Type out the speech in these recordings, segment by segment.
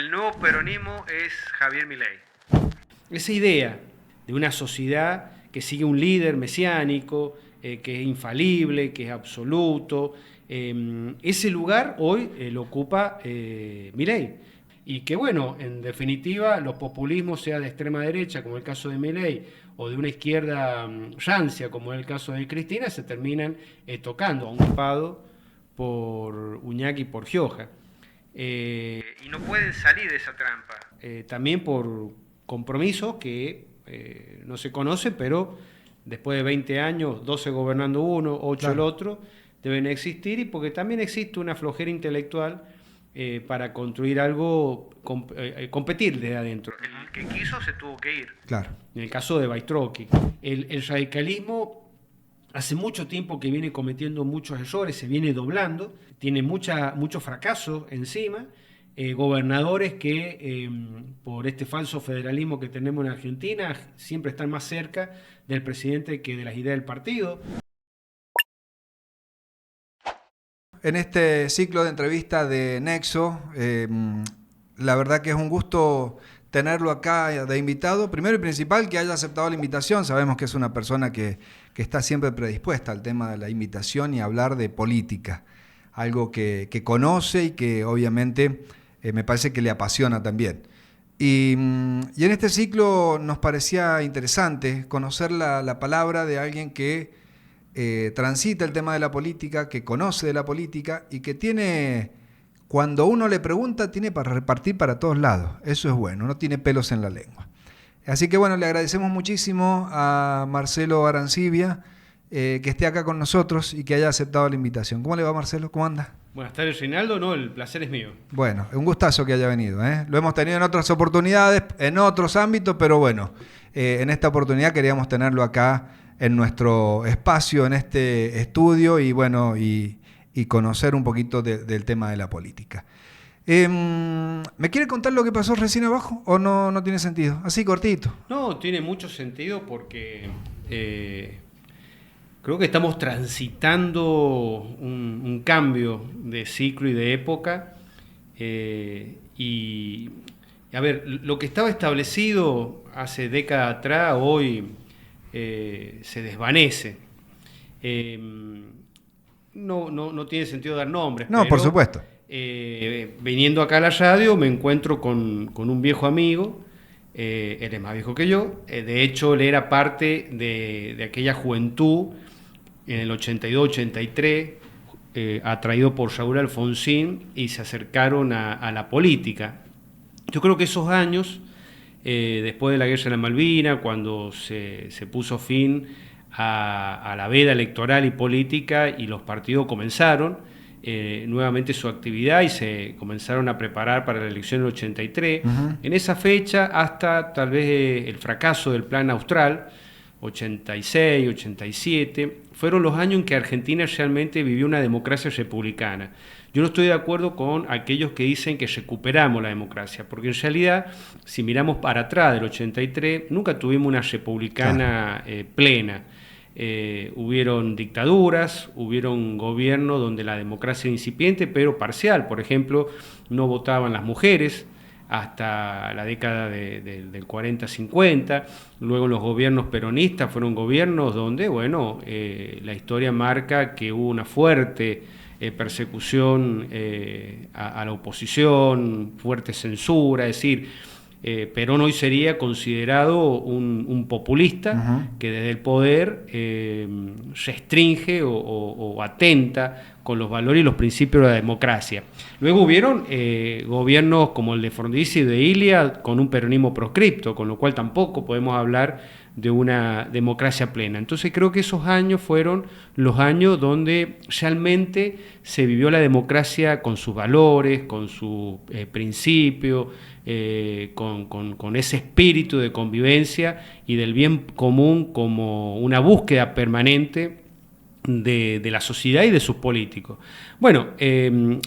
El nuevo peronismo es Javier Milei. Esa idea de una sociedad que sigue un líder mesiánico, que es infalible, que es absoluto, ese lugar hoy lo ocupa Milei. Y que bueno, en definitiva, los populismos, sea de extrema derecha, como el caso de Milei, o de una izquierda rancia, como es el caso de Cristina, se terminan tocando, ocupado por Uñac y por Gioja. Y no pueden salir de esa trampa. También por compromisos que no se conocen, pero después de 20 años, 12 gobernando uno, 8 claro. El otro, deben existir, y porque también existe una flojera intelectual para construir algo, competir desde adentro. El que quiso se tuvo que ir. Claro. En el caso de Baitroqui. El radicalismo hace mucho tiempo que viene cometiendo muchos errores, se viene doblando, tiene mucho fracaso encima, gobernadores que por este falso federalismo que tenemos en Argentina siempre están más cerca del presidente que de las ideas del partido. En este ciclo de entrevistas de Nexo, la verdad que es un gusto tenerlo acá de invitado. Primero y principal, que haya aceptado la invitación. Sabemos que es una persona que está siempre predispuesta al tema de la invitación y hablar de política. Algo que conoce y que obviamente me parece que le apasiona también. Y en este ciclo nos parecía interesante conocer la palabra de alguien que transita el tema de la política, que conoce de la política y que tiene, cuando uno le pregunta, tiene para repartir para todos lados. Eso es bueno, no tiene pelos en la lengua. Así que bueno, le agradecemos muchísimo a Marcelo Arancibia que esté acá con nosotros y que haya aceptado la invitación. ¿Cómo le va, Marcelo? ¿Cómo anda? Buenas tardes, Reinaldo. No, el placer es mío. Bueno, un gustazo que haya venido, ¿eh? Lo hemos tenido en otras oportunidades, en otros ámbitos, pero bueno, en esta oportunidad queríamos tenerlo acá en nuestro espacio, en este estudio, y bueno, y conocer un poquito del tema de la política. ¿Me quiere contar lo que pasó recién abajo o no tiene sentido? Así cortito. No, tiene mucho sentido porque creo que estamos transitando un cambio de ciclo y de época. Y a ver, lo que estaba establecido hace décadas atrás, hoy se desvanece. No tiene sentido dar nombres. No, pero, por supuesto. Viniendo acá a la radio me encuentro con un viejo amigo. Él es más viejo que yo. De hecho, él era parte de aquella juventud en el 82-83, atraído por Saúl Alfonsín, y se acercaron a la política. Yo creo que esos años, después de la Guerra de la Malvinas, cuando se puso fin a la veda electoral y política y los partidos comenzaron nuevamente su actividad y se comenzaron a preparar para la elección del 83, en esa fecha hasta tal vez el fracaso del Plan Austral, 86, 87, fueron los años en que Argentina realmente vivió una democracia republicana. Yo no estoy de acuerdo con aquellos que dicen que recuperamos la democracia, porque en realidad, si miramos para atrás del 83, nunca tuvimos una republicana plena. Hubieron dictaduras, hubieron gobiernos donde la democracia era incipiente, pero parcial. Por ejemplo, no votaban las mujeres hasta la década del 40-50. Luego los gobiernos peronistas fueron gobiernos donde, bueno, la historia marca que hubo una fuerte persecución a la oposición, fuerte censura, es decir, Perón hoy sería considerado un populista que desde el poder restringe o atenta con los valores y los principios de la democracia. Luego hubieron gobiernos como el de Frondizi y de Ilia con un peronismo proscripto, con lo cual tampoco podemos hablar de una democracia plena. Entonces creo que esos años fueron los años donde realmente se vivió la democracia con sus valores, con sus principios, con ese espíritu de convivencia y del bien común como una búsqueda permanente de la sociedad y de sus políticos. Bueno,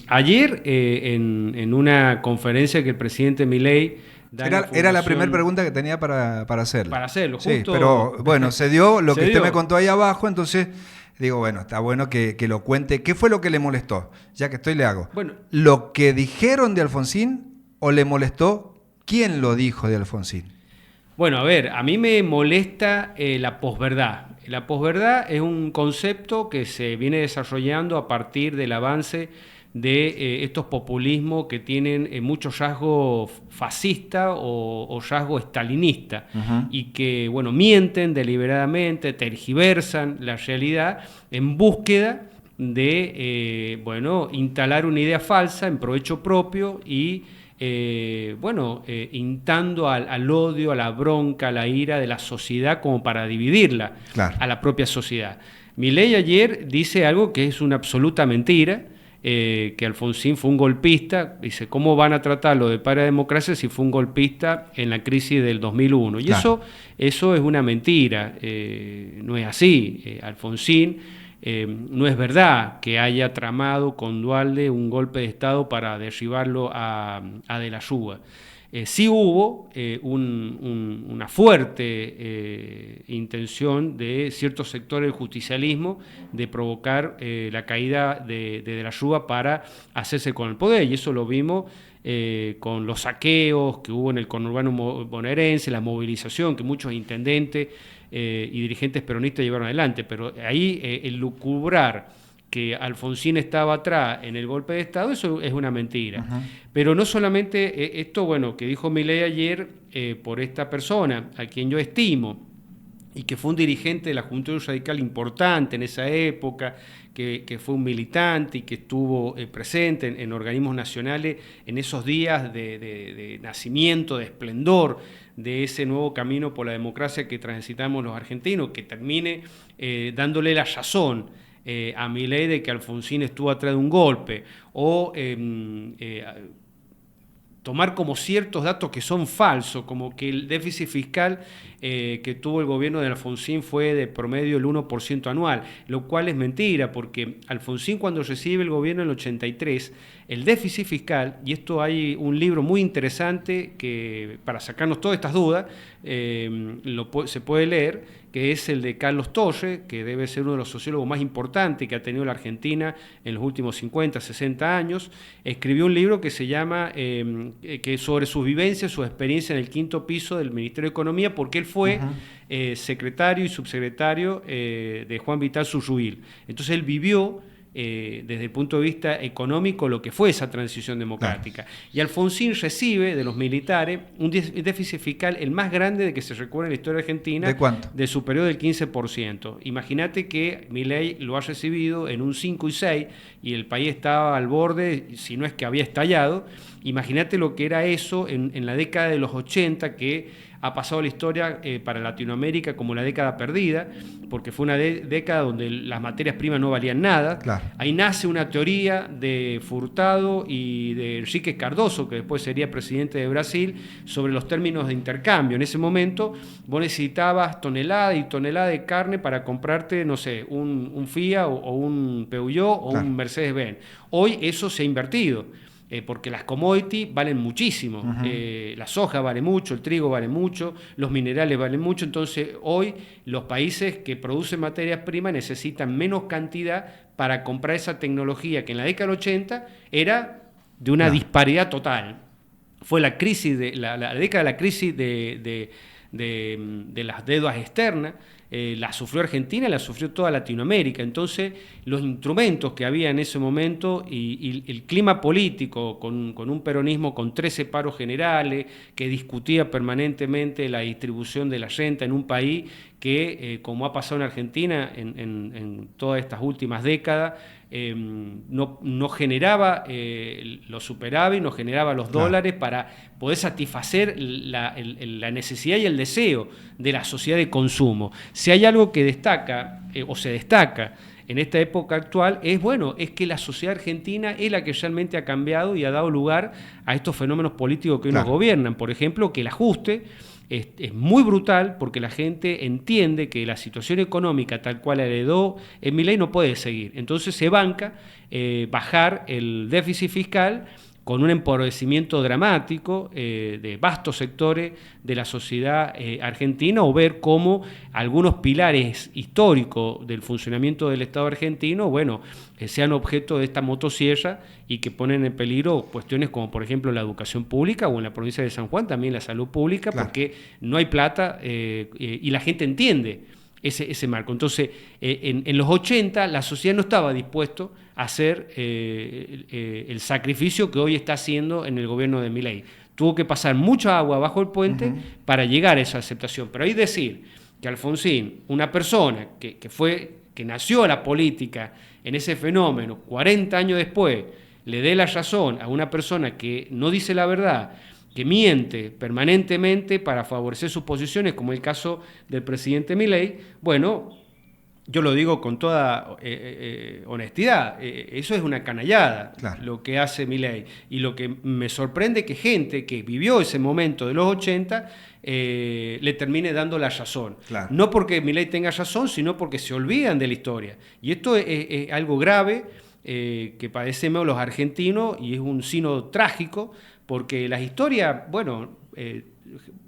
ayer en una conferencia que el presidente Milei era la primera pregunta que tenía para hacerle. Para hacerlo, justo. Sí, pero bueno, se dio lo que dio. Usted me contó ahí abajo, entonces digo, bueno, está bueno que lo cuente. ¿Qué fue lo que le molestó? Ya que estoy, le hago. Bueno, ¿lo que dijeron de Alfonsín o le molestó quién lo dijo de Alfonsín? Bueno, a ver, a mí me molesta la posverdad. La posverdad es un concepto que se viene desarrollando a partir del avance de estos populismos que tienen mucho rasgo fascista o rasgo estalinista, y que, bueno, mienten deliberadamente, tergiversan la realidad en búsqueda de, instalar una idea falsa en provecho propio y, instando al odio, a la bronca, a la ira de la sociedad como para dividirla, claro, a la propia sociedad. Milei ayer dice algo que es una absoluta mentira, que Alfonsín fue un golpista. Dice, ¿cómo van a tratarlo de padre de democracia si fue un golpista en la crisis del 2001? Y claro, eso es una mentira, no es así. Alfonsín, no es verdad que haya tramado con Duhalde un golpe de Estado para derribarlo a De la Rúa. Sí hubo una fuerte intención de ciertos sectores del justicialismo de provocar la caída de la Rúa para hacerse con el poder, y eso lo vimos con los saqueos que hubo en el conurbano bonaerense, la movilización que muchos intendentes y dirigentes peronistas llevaron adelante, pero ahí el lucubrar que Alfonsín estaba atrás en el golpe de Estado, eso es una mentira. Pero no solamente esto, que dijo Milei ayer por esta persona, a quien yo estimo, y que fue un dirigente de la Juventud Radical importante en esa época, que fue un militante y que estuvo presente en organismos nacionales en esos días de nacimiento, de esplendor, de ese nuevo camino por la democracia que transitamos los argentinos, que termine dándole la razón a Milei de que Alfonsín estuvo atrás de un golpe, o tomar como ciertos datos que son falsos, como que el déficit fiscal que tuvo el gobierno de Alfonsín fue de promedio el 1% anual, lo cual es mentira, porque Alfonsín, cuando recibe el gobierno en el 83, el déficit fiscal, y esto hay un libro muy interesante que para sacarnos todas estas dudas, se puede leer, que es el de Carlos Torres, que debe ser uno de los sociólogos más importantes que ha tenido la Argentina en los últimos 50, 60 años. Escribió un libro que se llama, que es sobre sus vivencias, su experiencia en el quinto piso del Ministerio de Economía, porque él fue secretario y subsecretario de Juan Vital Zurruil. Entonces él vivió desde el punto de vista económico lo que fue esa transición democrática. Claro. Y Alfonsín recibe de los militares un déficit fiscal el más grande de que se recuerda en la historia argentina. ¿De cuánto? De superior del 15%. Imagínate que Milei lo ha recibido en un 5 y 6 y el país estaba al borde, si no es que había estallado. Imagínate lo que era eso en la década de los 80, que ha pasado la historia para Latinoamérica como la década perdida, porque fue una década donde las materias primas no valían nada. Claro. Ahí nace una teoría de Furtado y de Enrique Cardoso, que después sería presidente de Brasil, sobre los términos de intercambio. En ese momento vos necesitabas tonelada y tonelada de carne para comprarte, no sé, un Fiat o un Peugeot o claro, un Mercedes-Benz. Hoy eso se ha invertido. Porque las commodities valen muchísimo, la soja vale mucho, el trigo vale mucho, los minerales valen mucho, entonces hoy los países que producen materias primas necesitan menos cantidad para comprar esa tecnología que en la década del 80 era de una disparidad total. Fue la crisis la década de la crisis de las deudas externas. La sufrió Argentina, la sufrió toda Latinoamérica. Entonces, los instrumentos que había en ese momento y el clima político, con un peronismo con 13 paros generales, que discutía permanentemente la distribución de la renta en un país que, como ha pasado en Argentina en todas estas últimas décadas, no generaba los superávit, no generaba los dólares para poder satisfacer la necesidad y el deseo de la sociedad de consumo. Si hay algo que destaca o se destaca en esta época actual, es que la sociedad argentina es la que realmente ha cambiado y ha dado lugar a estos fenómenos políticos que hoy nos gobiernan. Por ejemplo, que el ajuste es muy brutal, porque la gente entiende que la situación económica tal cual heredó Milei no puede seguir. Entonces se banca bajar el déficit fiscal con un empobrecimiento dramático de vastos sectores de la sociedad argentina, o ver cómo algunos pilares históricos del funcionamiento del Estado argentino, bueno, sean objeto de esta motosierra y que ponen en peligro cuestiones como, por ejemplo, la educación pública, o en la provincia de San Juan también la salud pública, claro, porque no hay plata y la gente entiende ese marco. Entonces, en los 80 la sociedad no estaba dispuesta a hacer el sacrificio que hoy está haciendo en el gobierno de Milei. Tuvo que pasar mucha agua bajo el puente para llegar a esa aceptación. Pero ahí decir que Alfonsín, una persona que nació a la política en ese fenómeno, 40 años después, le dé la razón a una persona que no dice la verdad, que miente permanentemente para favorecer sus posiciones, como el caso del presidente Milei, bueno, yo lo digo con toda honestidad, eso es una canallada, claro, lo que hace Milei. Y lo que me sorprende que gente que vivió ese momento de los 80 le termine dando la razón. Claro. No porque Milei tenga razón, sino porque se olvidan de la historia. Y esto es algo grave que padecemos los argentinos, y es un signo trágico, porque las historias, bueno,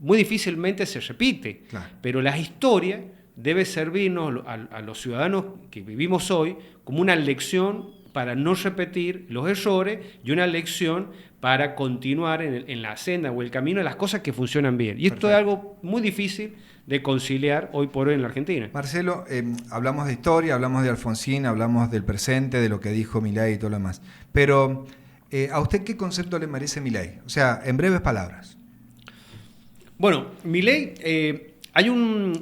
muy difícilmente se repite, claro, pero las historias deben servirnos a los ciudadanos que vivimos hoy como una lección para no repetir los errores, y una lección para continuar en la senda o el camino de las cosas que funcionan bien. Y esto Perfecto. Es algo muy difícil de conciliar hoy por hoy en la Argentina. Marcelo, hablamos de historia, hablamos de Alfonsín, hablamos del presente, de lo que dijo Milei y todo lo demás, pero ¿a usted qué concepto le merece Milei? O sea, en breves palabras. Bueno, Milei, hay un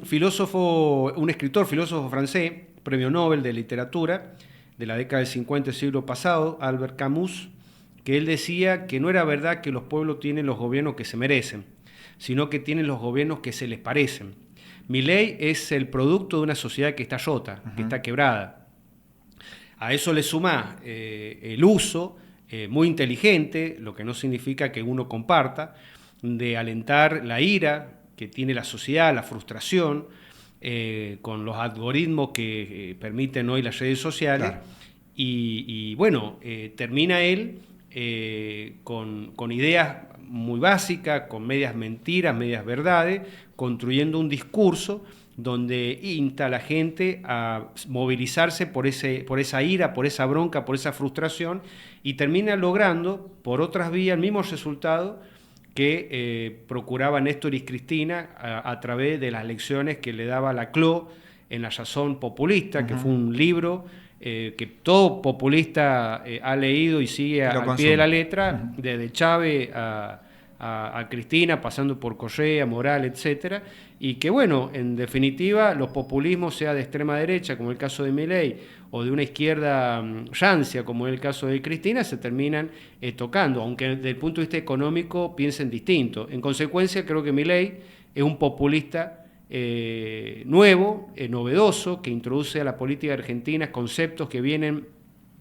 escritor, filósofo francés, premio Nobel de literatura de la década del 50 del siglo pasado, Albert Camus, que él decía que no era verdad que los pueblos tienen los gobiernos que se merecen, sino que tienen los gobiernos que se les parecen. Milei es el producto de una sociedad que está rota, que está quebrada. A eso le suma el uso muy inteligente, lo que no significa que uno comparta, de alentar la ira que tiene la sociedad, la frustración, con los algoritmos que permiten hoy las redes sociales. Claro. Y bueno, termina él con ideas muy básicas, con medias mentiras, medias verdades, construyendo un discurso donde insta a la gente a movilizarse por esa ira, por esa bronca, por esa frustración, y termina logrando, por otras vías, el mismo resultado que procuraba Néstor y Cristina a través de las lecciones que le daba Laclau en La Razón Populista, que fue un libro que todo populista ha leído y sigue al pie de la letra, desde Chávez a Cristina, pasando por Correa, Morales, etcétera, y que, bueno, en definitiva, los populismos, sea de extrema derecha, como el caso de Milei, o de una izquierda rancia, como es el caso de Cristina, se terminan tocando, aunque desde el punto de vista económico piensen distinto. En consecuencia, creo que Milei es un populista nuevo, novedoso, que introduce a la política argentina conceptos que vienen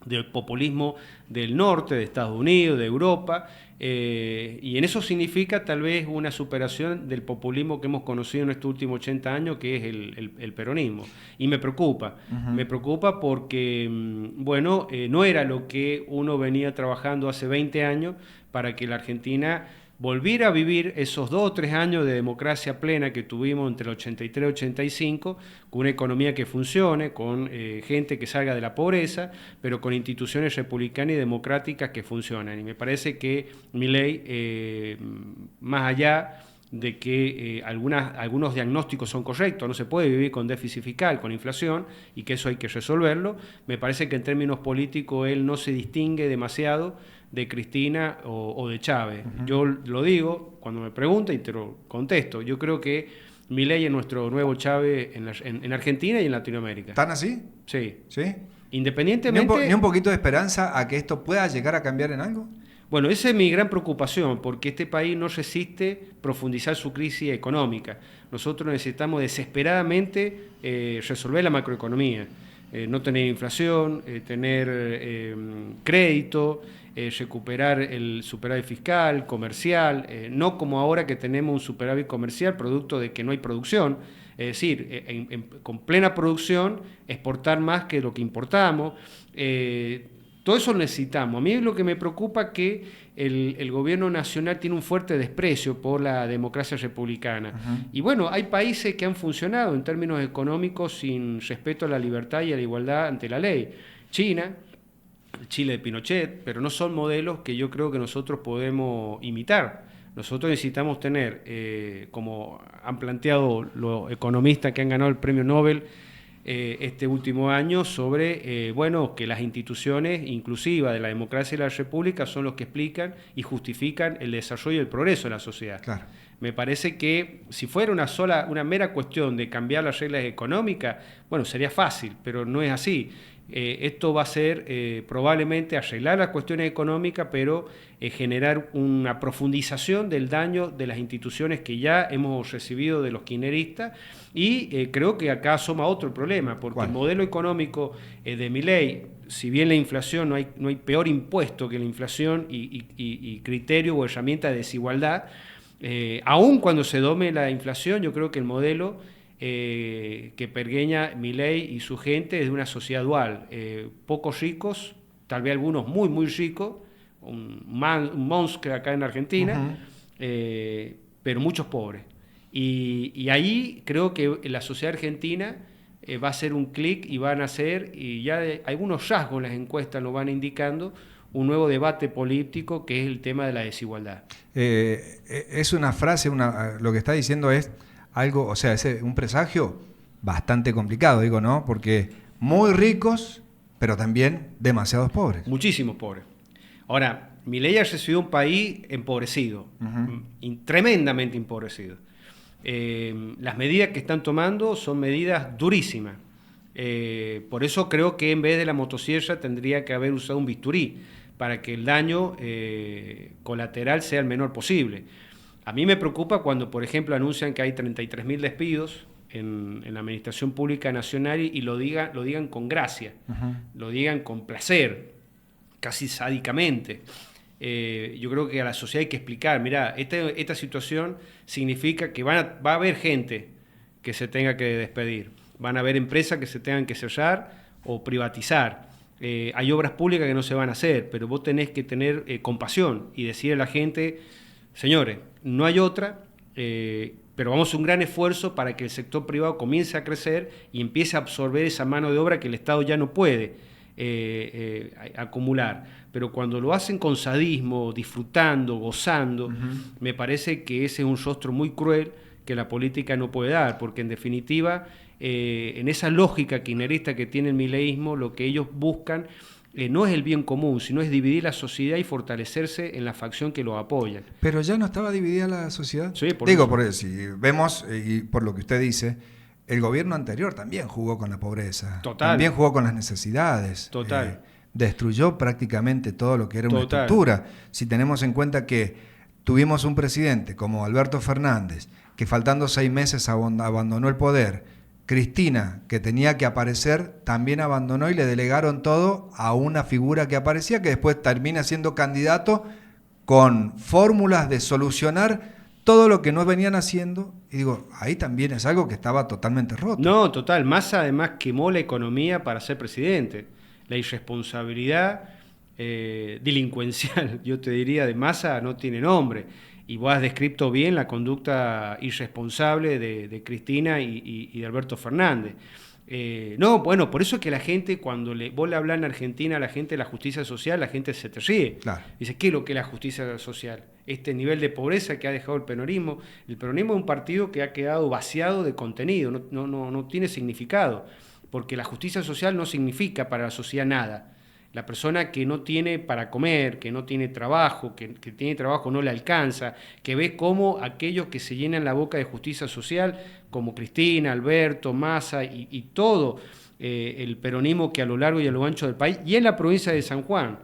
del populismo del norte, de Estados Unidos, de Europa, y en eso significa tal vez una superación del populismo que hemos conocido en estos últimos 80 años, que es el peronismo. Y me preocupa, me preocupa porque, bueno, no era lo que uno venía trabajando hace 20 años para que la Argentina volviera a vivir esos 2 o 3 años de democracia plena que tuvimos entre el 83 y 85, con una economía que funcione, con gente que salga de la pobreza, pero con instituciones republicanas y democráticas que funcionan. Y me parece que Milei, más allá de que algunos diagnósticos son correctos, no se puede vivir con déficit fiscal, con inflación, y que eso hay que resolverlo, me parece que en términos políticos él no se distingue demasiado de Cristina o de Chávez. Yo lo digo cuando me preguntan y te lo contesto. Yo creo que Milei es nuestro nuevo Chávez en Argentina y en Latinoamérica. ¿Están así? Sí. ¿Sí? Independientemente... ¿Ni un poquito de esperanza a que esto pueda llegar a cambiar en algo? Bueno, esa es mi gran preocupación, porque este país no resiste profundizar su crisis económica. Nosotros necesitamos desesperadamente resolver la macroeconomía, no tener inflación, tener crédito, recuperar el superávit fiscal, comercial, no como ahora que tenemos un superávit comercial producto de que no hay producción, es decir, con plena producción exportar más que lo que importamos, Todo eso lo necesitamos. A mí lo que me preocupa es que el gobierno nacional tiene un fuerte desprecio por la democracia republicana. Y bueno, hay países que han funcionado en términos económicos sin respeto a la libertad y a la igualdad ante la ley. China, Chile de Pinochet, pero no son modelos que yo creo que nosotros podemos imitar. Nosotros necesitamos tener, como han planteado los economistas que han ganado el premio Nobel este último año, sobre bueno, que las instituciones inclusivas de la democracia y la república son los que explican y justifican el desarrollo y el progreso de la sociedad. Claro. Me parece que si fuera una mera cuestión de cambiar las reglas económicas, bueno, sería fácil, pero no es así. Esto va a ser probablemente arreglar las cuestiones económicas, pero generar una profundización del daño de las instituciones que ya hemos recibido de los kirchneristas, y creo que acá asoma otro problema, porque ¿cuál? El modelo económico de Milei, si bien la inflación, no hay peor impuesto que la inflación y criterio o herramienta de desigualdad, aun cuando se dome la inflación, yo creo que el modelo que pergeña Milei y su gente es de una sociedad dual, pocos ricos, tal vez algunos muy, muy ricos, un monstruo acá en Argentina, pero muchos pobres. Y ahí creo que la sociedad argentina va a hacer un clic y van a hacer, y ya algunos rasgos en las encuestas lo van indicando, un nuevo debate político que es el tema de la desigualdad. Es una frase, lo que está diciendo es algo, o sea, es un presagio bastante complicado, digo, ¿no? Porque muy ricos, pero también demasiados pobres. Muchísimos pobres. Ahora, Milei ha recibido un país empobrecido, tremendamente empobrecido. Las medidas que están tomando son medidas durísimas. Por eso creo que en vez de la motosierra tendría que haber usado un bisturí para que el daño colateral sea el menor posible. A mí me preocupa cuando, por ejemplo, anuncian que hay 33.000 despidos en la Administración Pública Nacional y lo digan con gracia, lo digan con placer, casi sádicamente. Yo creo que a la sociedad hay que explicar, mirá, esta situación significa que va a haber gente que se tenga que despedir, van a haber empresas que se tengan que cerrar o privatizar. Hay obras públicas que no se van a hacer, pero vos tenés que tener compasión y decirle a la gente, señores, no hay otra, pero vamos a hacer un gran esfuerzo para que el sector privado comience a crecer y empiece a absorber esa mano de obra que el Estado ya no puede acumular. Pero cuando lo hacen con sadismo, disfrutando, gozando, me parece que ese es un rostro muy cruel que la política no puede dar, porque en definitiva, en esa lógica kirchnerista que tiene el mileísmo, lo que ellos buscan no es el bien común, sino es dividir la sociedad y fortalecerse en la facción que lo apoya. Pero ya no estaba dividida la sociedad. Sí, digo, porque si vemos, y por lo que usted dice, el gobierno anterior también jugó con la pobreza. Total. También jugó con las necesidades. Total. Destruyó prácticamente todo lo que era una Total. estructura. Si tenemos en cuenta que tuvimos un presidente como Alberto Fernández, que faltando 6 meses abandonó el poder. Cristina, que tenía que aparecer, también abandonó y le delegaron todo a una figura que aparecía, que después termina siendo candidato con fórmulas de solucionar todo lo que no venían haciendo. Y digo, ahí también es algo que estaba totalmente roto. No, total. Massa además quemó la economía para ser presidente. La irresponsabilidad delincuencial, yo te diría, de Massa no tiene nombre. Y vos has descrito bien la conducta irresponsable de Cristina y de Alberto Fernández. No, bueno, por eso es que la gente, cuando vos le hablas en Argentina a la gente de la justicia social, la gente se te ríe. Claro. Dice, ¿qué es lo que es la justicia social? Este nivel de pobreza que ha dejado el peronismo. El peronismo es un partido que ha quedado vaciado de contenido, no tiene significado, porque la justicia social no significa para la sociedad nada. La persona que no tiene para comer, que no tiene trabajo, que tiene trabajo no le alcanza, que ve cómo aquellos que se llenan la boca de justicia social, como Cristina, Alberto, Massa y todo el peronismo que a lo largo y a lo ancho del país, y en la provincia de San Juan,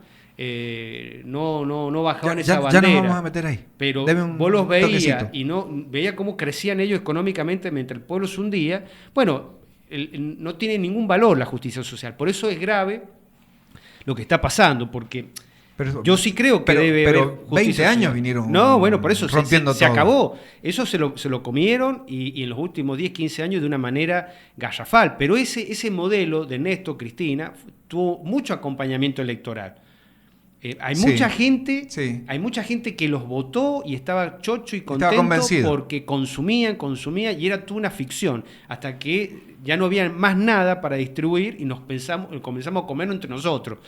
no bajaban esa bandera. Ya nos vamos a meter ahí. Pero vos los veías y veía cómo crecían ellos económicamente mientras el pueblo se hundía. Bueno, no tiene ningún valor la justicia social. Por eso es grave lo que está pasando, porque Pero, Yo sí creo que debe pero haber justicia 20 años social. vinieron No, bueno, por eso rompiendo se todo. acabó. Eso se lo comieron y en los últimos 10, 15 años de una manera garrafal. Pero ese modelo de Néstor, Cristina, tuvo mucho acompañamiento electoral. Hay Sí, mucha gente, sí. hay mucha gente que los votó y estaba chocho y Estaba contento convencido. porque consumían y era toda una ficción, hasta que ya no había más nada para distribuir y comenzamos a comerlo entre nosotros.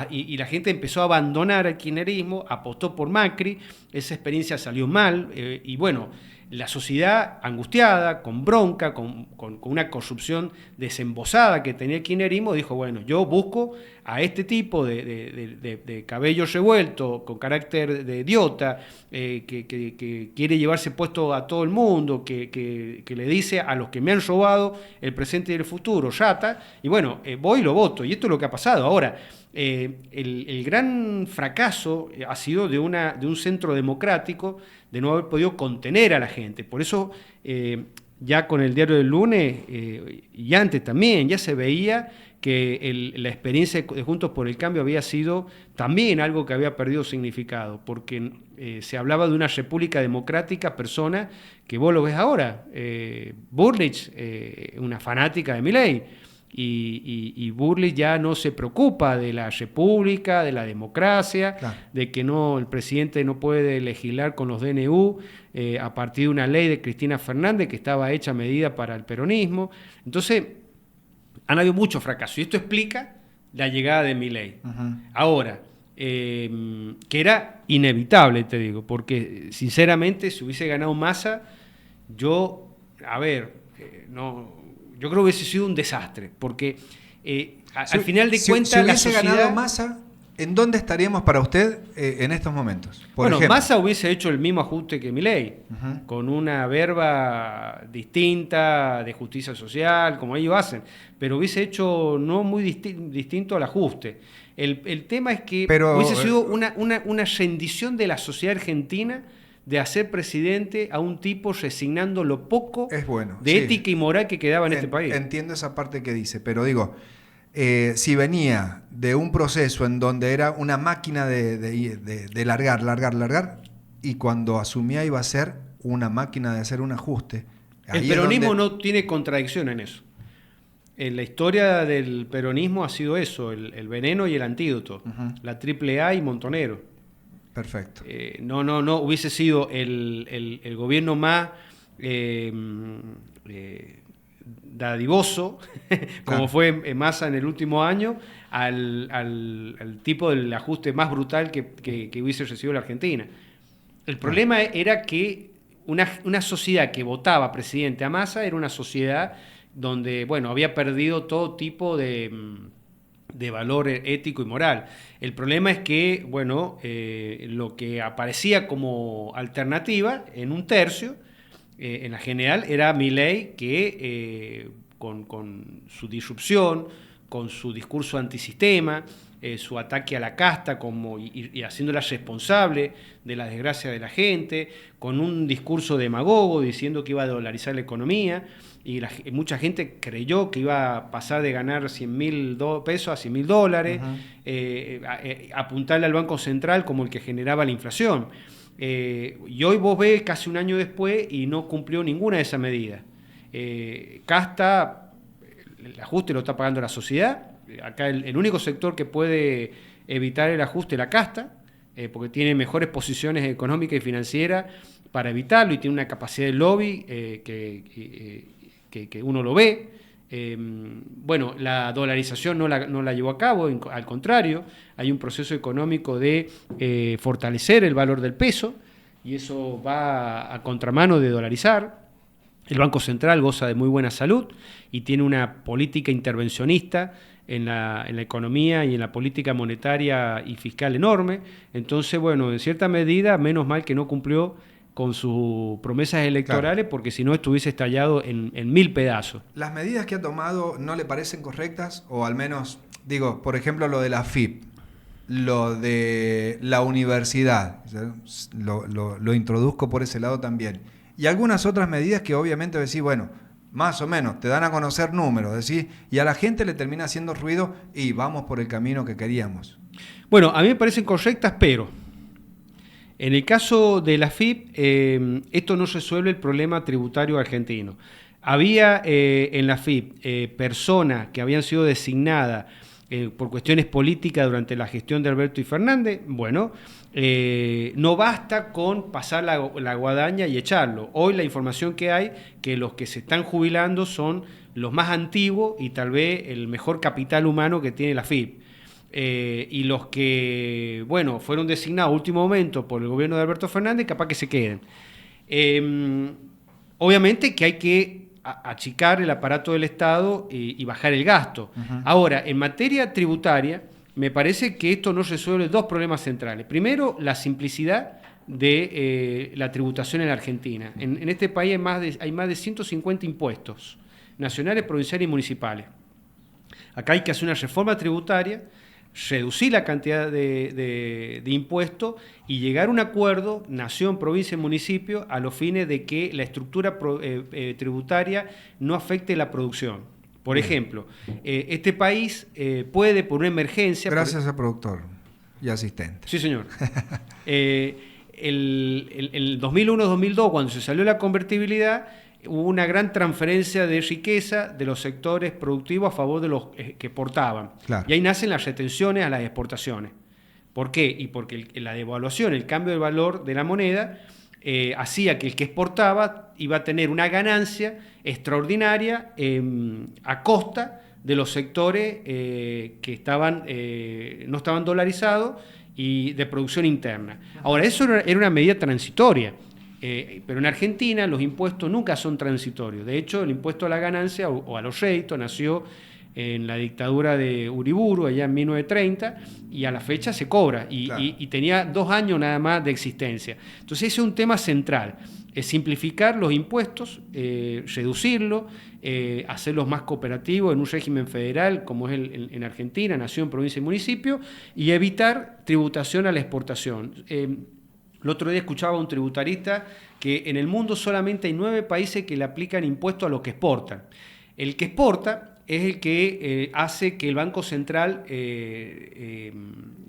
Y la gente empezó a abandonar el kirchnerismo, apostó por Macri, esa experiencia salió mal, y bueno, la sociedad angustiada, con bronca, con una corrupción desembosada que tenía el kirchnerismo, dijo, bueno, yo busco a este tipo de cabello revuelto, con carácter de idiota, que quiere llevarse puesto a todo el mundo, que le dice a los que me han robado el presente y el futuro, rata, y bueno, voy y lo voto. Y esto es lo que ha pasado. Ahora, el gran fracaso ha sido de un centro democrático de no haber podido contener a la gente. Por eso, ya con el diario del lunes, y antes también, ya se veía que la experiencia de Juntos por el Cambio había sido también algo que había perdido significado, porque se hablaba de una república democrática, persona que vos lo ves ahora. Bullrich, una fanática de Milei, y Bullrich ya no se preocupa de la república, de la democracia, Claro. de que el presidente no puede legislar con los DNU a partir de una ley de Cristina Fernández que estaba hecha a medida para el peronismo. Entonces, han habido muchos fracasos y esto explica la llegada de Milei. Uh-huh. Ahora, que era inevitable, te digo, porque sinceramente si hubiese ganado Massa, yo creo que hubiese sido un desastre, porque al final de cuentas si la hubiese sociedad... ganado Massa, ¿en dónde estaríamos para usted en estos momentos? Por ejemplo. Massa hubiese hecho el mismo ajuste que Milei, Uh-huh. con una verba distinta de justicia social, como ellos hacen, pero hubiese hecho no muy distinto al ajuste. El tema es que hubiese sido una rendición de la sociedad argentina de hacer presidente a un tipo resignando lo poco de ética y moral que quedaba en este país. Entiendo esa parte que dice, pero digo, si venía de un proceso en donde era una máquina de largar, y cuando asumía iba a ser una máquina de hacer un ajuste. El peronismo no tiene contradicción en eso. En la historia del peronismo ha sido eso, el veneno y el antídoto, Uh-huh. la AAA y Montonero. Perfecto. No hubiese sido el gobierno más dadivoso, como Claro. fue Massa en el último año, al tipo del ajuste más brutal que hubiese recibido la Argentina. El problema era que una sociedad que votaba presidente a Massa era una sociedad donde, bueno, había perdido todo tipo de valor ético y moral. El problema es que, bueno, lo que aparecía como alternativa en un tercio, en la general, era Milei, que con su disrupción, con su discurso antisistema, su ataque a la casta y haciéndola responsable de la desgracia de la gente, con un discurso demagogo diciendo que iba a dolarizar la economía, y mucha gente creyó que iba a pasar de ganar 100.000 pesos a 100.000 dólares, uh-huh. Apuntarle al Banco Central como el que generaba la inflación. Y hoy vos ves casi un año después y no cumplió ninguna de esas medidas. Casta, el ajuste lo está pagando la sociedad. Acá el único sector que puede evitar el ajuste es la casta, porque tiene mejores posiciones económicas y financieras para evitarlo y tiene una capacidad de lobby que uno lo ve. Bueno, la dolarización no la llevó a cabo, al contrario, hay un proceso económico de fortalecer el valor del peso y eso va a contramano de dolarizar. El Banco Central goza de muy buena salud y tiene una política intervencionista en la economía y en la política monetaria y fiscal enorme. Entonces, bueno, en cierta medida, menos mal que no cumplió con sus promesas electorales, claro, porque si no estuviese estallado en 1000 pedazos. ¿Las medidas que ha tomado no le parecen correctas? O al menos, digo, por ejemplo, lo de la FIP, lo de la universidad, lo introduzco por ese lado también. Y algunas otras medidas que obviamente decís, bueno, más o menos, te dan a conocer números, decís, y a la gente le termina haciendo ruido y vamos por el camino que queríamos. Bueno, a mí me parecen correctas, pero en el caso de la FIP, esto no resuelve el problema tributario argentino. Había en la FIP personas que habían sido designadas por cuestiones políticas durante la gestión de Alberto y Fernández. Bueno, no basta con pasar la guadaña y echarlo. Hoy la información que hay, que los que se están jubilando son los más antiguos y tal vez el mejor capital humano que tiene la FIP. Y los que, bueno, fueron designados a último momento por el gobierno de Alberto Fernández, capaz que se queden. Obviamente que hay que achicar el aparato del Estado y bajar el gasto. Uh-huh. Ahora, en materia tributaria, me parece que esto no resuelve dos problemas centrales. Primero, la simplicidad de la tributación en la Argentina. En este país hay más de 150 impuestos, nacionales, provinciales y municipales. Acá hay que hacer una reforma tributaria, reducir la cantidad de impuestos y llegar a un acuerdo, nación, provincia y municipio, a los fines de que la estructura tributaria no afecte la producción. Por ejemplo, este país puede, por una emergencia... Gracias a productor y asistente. Sí, señor. El 2001-2002, cuando se salió la convertibilidad, hubo una gran transferencia de riqueza de los sectores productivos a favor de los que exportaban. Claro. Y ahí nacen las retenciones a las exportaciones. ¿Por qué? Y porque la devaluación, el cambio de valor de la moneda, hacía que el que exportaba iba a tener una ganancia extraordinaria a costa de los sectores que no estaban dolarizados y de producción interna. Ahora, eso era una medida transitoria. Pero en Argentina los impuestos nunca son transitorios. De hecho, el impuesto a la ganancia o a los réditos nació en la dictadura de Uriburu, allá en 1930, y a la fecha se cobra, y tenía 2 años nada más de existencia. Entonces ese es un tema central, es simplificar los impuestos, reducirlos, hacerlos más cooperativos en un régimen federal como es en Argentina, nación, provincia y municipio, y evitar tributación a la exportación. El otro día escuchaba a un tributarista que en el mundo solamente hay 9 países que le aplican impuestos a los que exportan. El que exporta es el que hace que el Banco Central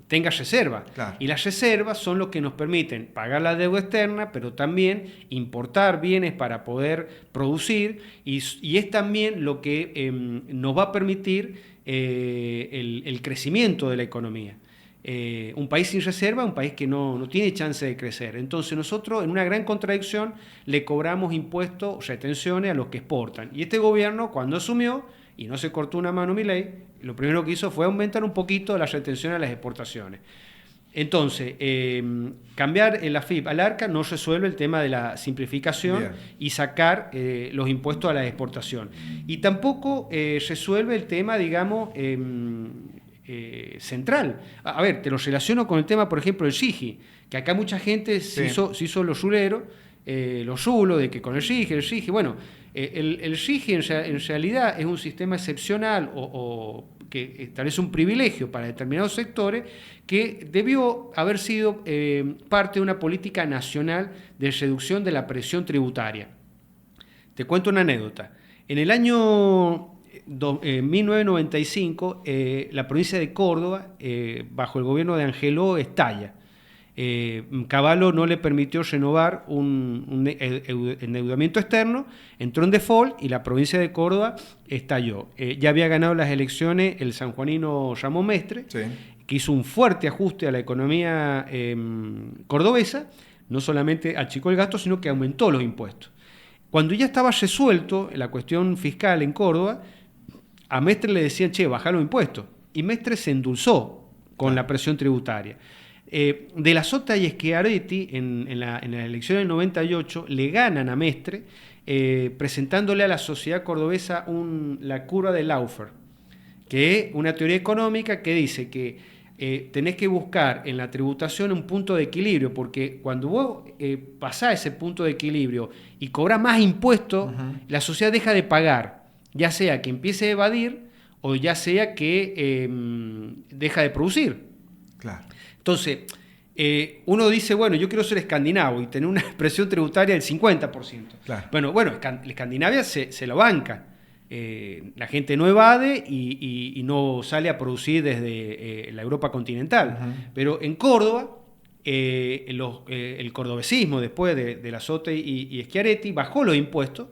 tenga reservas. Claro. Y las reservas son los que nos permiten pagar la deuda externa, pero también importar bienes para poder producir, y es también lo que nos va a permitir el crecimiento de la economía. Un país sin reserva, un país que no tiene chance de crecer. Entonces nosotros, en una gran contradicción, le cobramos impuestos, retenciones a los que exportan. Y este gobierno, cuando asumió, y no se cortó una mano Milei, lo primero que hizo fue aumentar un poquito la retención a las exportaciones. Entonces, cambiar el AFIP al ARCA no resuelve el tema de la simplificación. Bien. Y sacar los impuestos a la exportación. Y tampoco resuelve el tema, digamos... central. A ver, te lo relaciono con el tema, por ejemplo, del SIGI, que acá mucha gente se hizo los ruleros, los rulos de que con el SIGI, bueno, el SIGI en realidad es un sistema excepcional o que establece un privilegio para determinados sectores que debió haber sido parte de una política nacional de reducción de la presión tributaria. Te cuento una anécdota. En el año 1995, la provincia de Córdoba, bajo el gobierno de Angeló, estalla. Cavallo no le permitió renovar un endeudamiento externo, entró en default y la provincia de Córdoba estalló. Ya había ganado las elecciones el sanjuanino Ramón Mestre, sí, que hizo un fuerte ajuste a la economía cordobesa, no solamente achicó el gasto, sino que aumentó los impuestos. Cuando ya estaba resuelto la cuestión fiscal en Córdoba, a Mestre le decían, bajá los impuestos. Y Mestre se endulzó con la presión tributaria. De la Sota y Schiaretti, en la elección del 98, le ganan a Mestre presentándole a la sociedad cordobesa la curva de Laufer, que es una teoría económica que dice que tenés que buscar en la tributación un punto de equilibrio, porque cuando vos pasás ese punto de equilibrio y cobrás más impuestos, la sociedad deja de pagar, ya sea que empiece a evadir o ya sea que deja de producir. Claro. Entonces, uno dice, bueno, yo quiero ser escandinavo y tener una presión tributaria del 50%. Claro. Bueno, Escandinavia se lo banca. La gente no evade y no sale a producir desde la Europa continental. Uh-huh. Pero en Córdoba, el cordobesismo, después de la Sote y Schiaretti, bajó los impuestos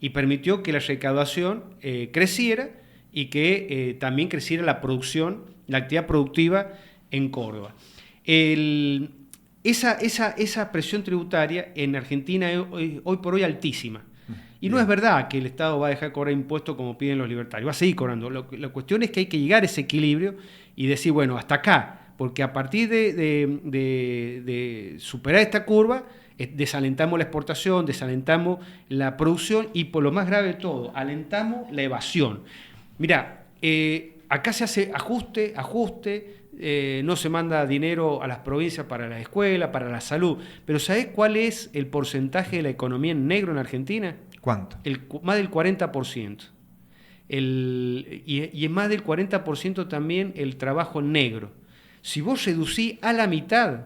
y permitió que la recaudación creciera y que también creciera la producción, la actividad productiva en Córdoba. Esa presión tributaria en Argentina es hoy por hoy altísima. Y no es verdad que el Estado va a dejar de cobrar impuestos como piden los libertarios, va a seguir cobrando. La cuestión es que hay que llegar a ese equilibrio y decir, bueno, hasta acá, porque a partir de superar esta curva, desalentamos la exportación, desalentamos la producción y, por lo más grave de todo, alentamos la evasión. Mirá, acá se hace ajuste, no se manda dinero a las provincias para la escuela, para la salud, pero ¿sabés cuál es el porcentaje de la economía en negro en Argentina? ¿Cuánto? Más del 40%. Y es más del 40% también el trabajo negro. Si vos reducís a la mitad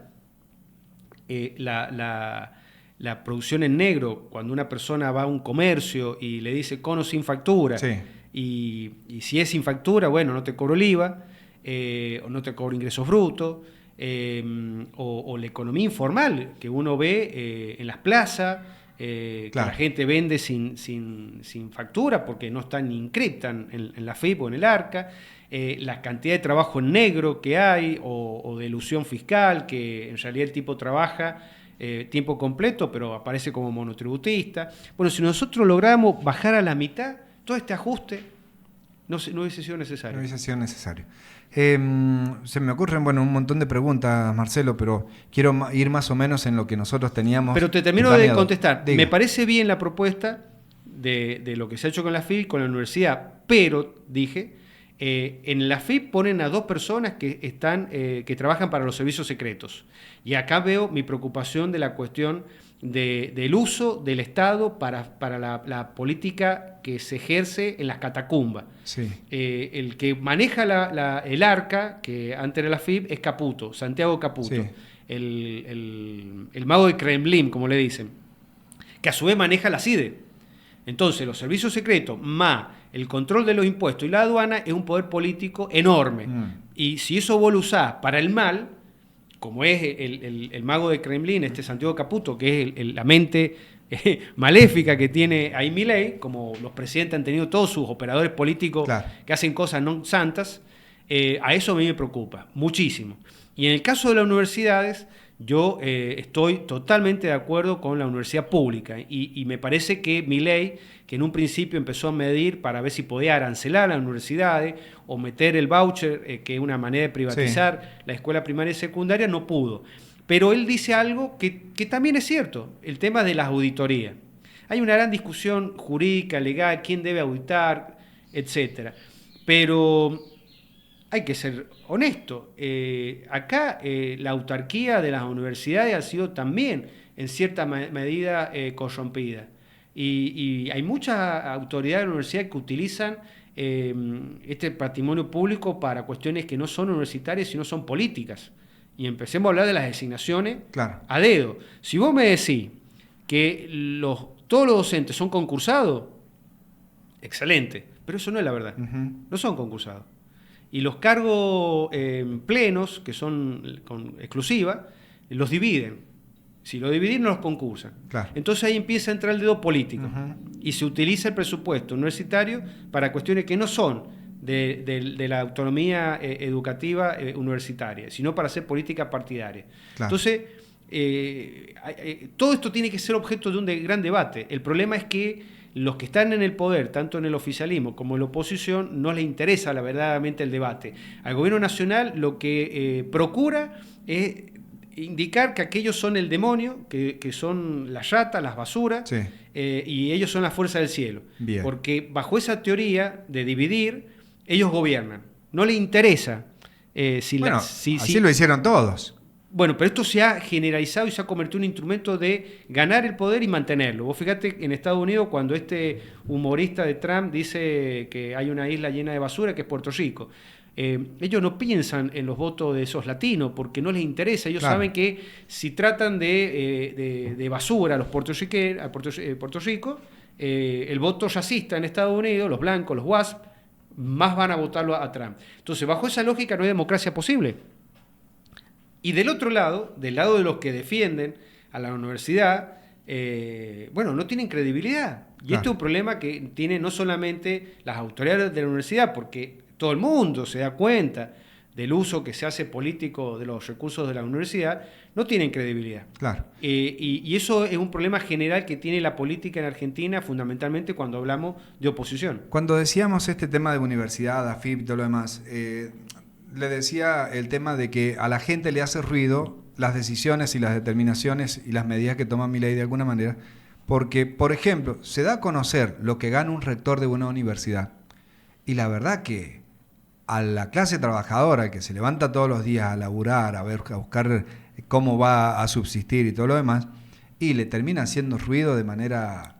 la producción en negro, cuando una persona va a un comercio y le dice con o sin factura, sí. y si es sin factura, bueno, no te cobro el IVA, o no te cobro ingresos brutos, o la economía informal que uno ve en las plazas, que la gente vende sin factura porque no están ni inscriptas en la FIP o en el ARCA, la cantidad de trabajo en negro que hay o de elusión fiscal, que en realidad el tipo trabaja tiempo completo pero aparece como monotributista. Bueno, si nosotros logramos bajar a la mitad todo este ajuste, no hubiese sido necesario. No hubiese sido necesario. Se me ocurren un montón de preguntas, Marcelo, pero quiero ir más o menos en lo que nosotros teníamos. Pero te termino planeado. de contestar. Diga. Me parece bien la propuesta de lo que se ha hecho con la FIP, con la universidad, pero, dije, en la FIP ponen a 2 personas que trabajan para los servicios secretos. Y acá veo mi preocupación de la cuestión del uso del Estado para la política que se ejerce en las catacumbas. Sí. El que maneja el ARCA, que antes era la FIP, es Caputo, Santiago Caputo, Sí. el mago de Kremlin, como le dicen, que a su vez maneja la CIDE. Entonces, los servicios secretos más el control de los impuestos y la aduana es un poder político enorme. Y si eso vos lo usás para el mal, como es el mago de Kremlin, Santiago Caputo, que es la mente maléfica que tiene ahí Milei, como los presidentes han tenido todos sus operadores políticos que hacen cosas no santas, a eso a mí me preocupa muchísimo. Y en el caso de las universidades, yo estoy totalmente de acuerdo con la universidad pública y me parece que Milei, que en un principio empezó a medir para ver si podía arancelar las universidades o meter el voucher, que es una manera de privatizar la escuela primaria y secundaria, no pudo. Pero él dice algo que también es cierto, el tema de las auditorías. Hay una gran discusión jurídica, legal, quién debe auditar, etcétera. Pero hay que ser honesto. Acá la autarquía de las universidades ha sido también, en cierta medida, corrompida. Y hay muchas autoridades de la universidad que utilizan este patrimonio público para cuestiones que no son universitarias, sino son políticas. Y empecemos a hablar de las designaciones a dedo. Si vos me decís que todos los docentes son concursados, excelente, pero eso no es la verdad. No son concursados. Y los cargos plenos, que son con exclusiva, los dividen. Si lo dividen, no los concursan. Entonces ahí empieza a entrar el dedo político. Y se utiliza el presupuesto universitario para cuestiones que no son de la autonomía educativa universitaria, sino para hacer política partidaria. Entonces, todo esto tiene que ser objeto de un gran debate. El problema es que los que están en el poder, tanto en el oficialismo como en la oposición, no les interesa verdaderamente el debate. Al gobierno nacional lo que procura es indicar que aquellos son el demonio, que son las ratas, las basuras, y ellos son la fuerza del cielo. Bien. Porque bajo esa teoría de dividir, ellos gobiernan. No les interesa. Así lo hicieron todos. Bueno, pero esto se ha generalizado y se ha convertido en un instrumento de ganar el poder y mantenerlo. Vos fíjate en Estados Unidos cuando este humorista de Trump dice que hay una isla llena de basura que es Puerto Rico. Ellos no piensan en los votos de esos latinos porque no les interesa. Ellos saben que si tratan de basura a los puertorriqueños, a Puerto Rico, el voto racista en Estados Unidos, los blancos, los WASP, más van a votarlo a Trump. Entonces, bajo esa lógica no hay democracia posible. Y del otro lado, del lado de los que defienden a la universidad, no tienen credibilidad. Y Claro. este es un problema que tienen no solamente las autoridades de la universidad, porque todo el mundo se da cuenta del uso que se hace político de los recursos de la universidad, no tienen credibilidad. Claro. Y eso es un problema general que tiene la política en Argentina, fundamentalmente cuando hablamos de oposición. Cuando decíamos este tema de universidad, AFIP y todo lo demás, le decía el tema de que a la gente le hace ruido las decisiones y las determinaciones y las medidas que toma Milei de alguna manera, porque, por ejemplo, se da a conocer lo que gana un rector de una universidad, y la verdad que a la clase trabajadora que se levanta todos los días a laburar, a buscar cómo va a subsistir y todo lo demás, y le termina haciendo ruido de manera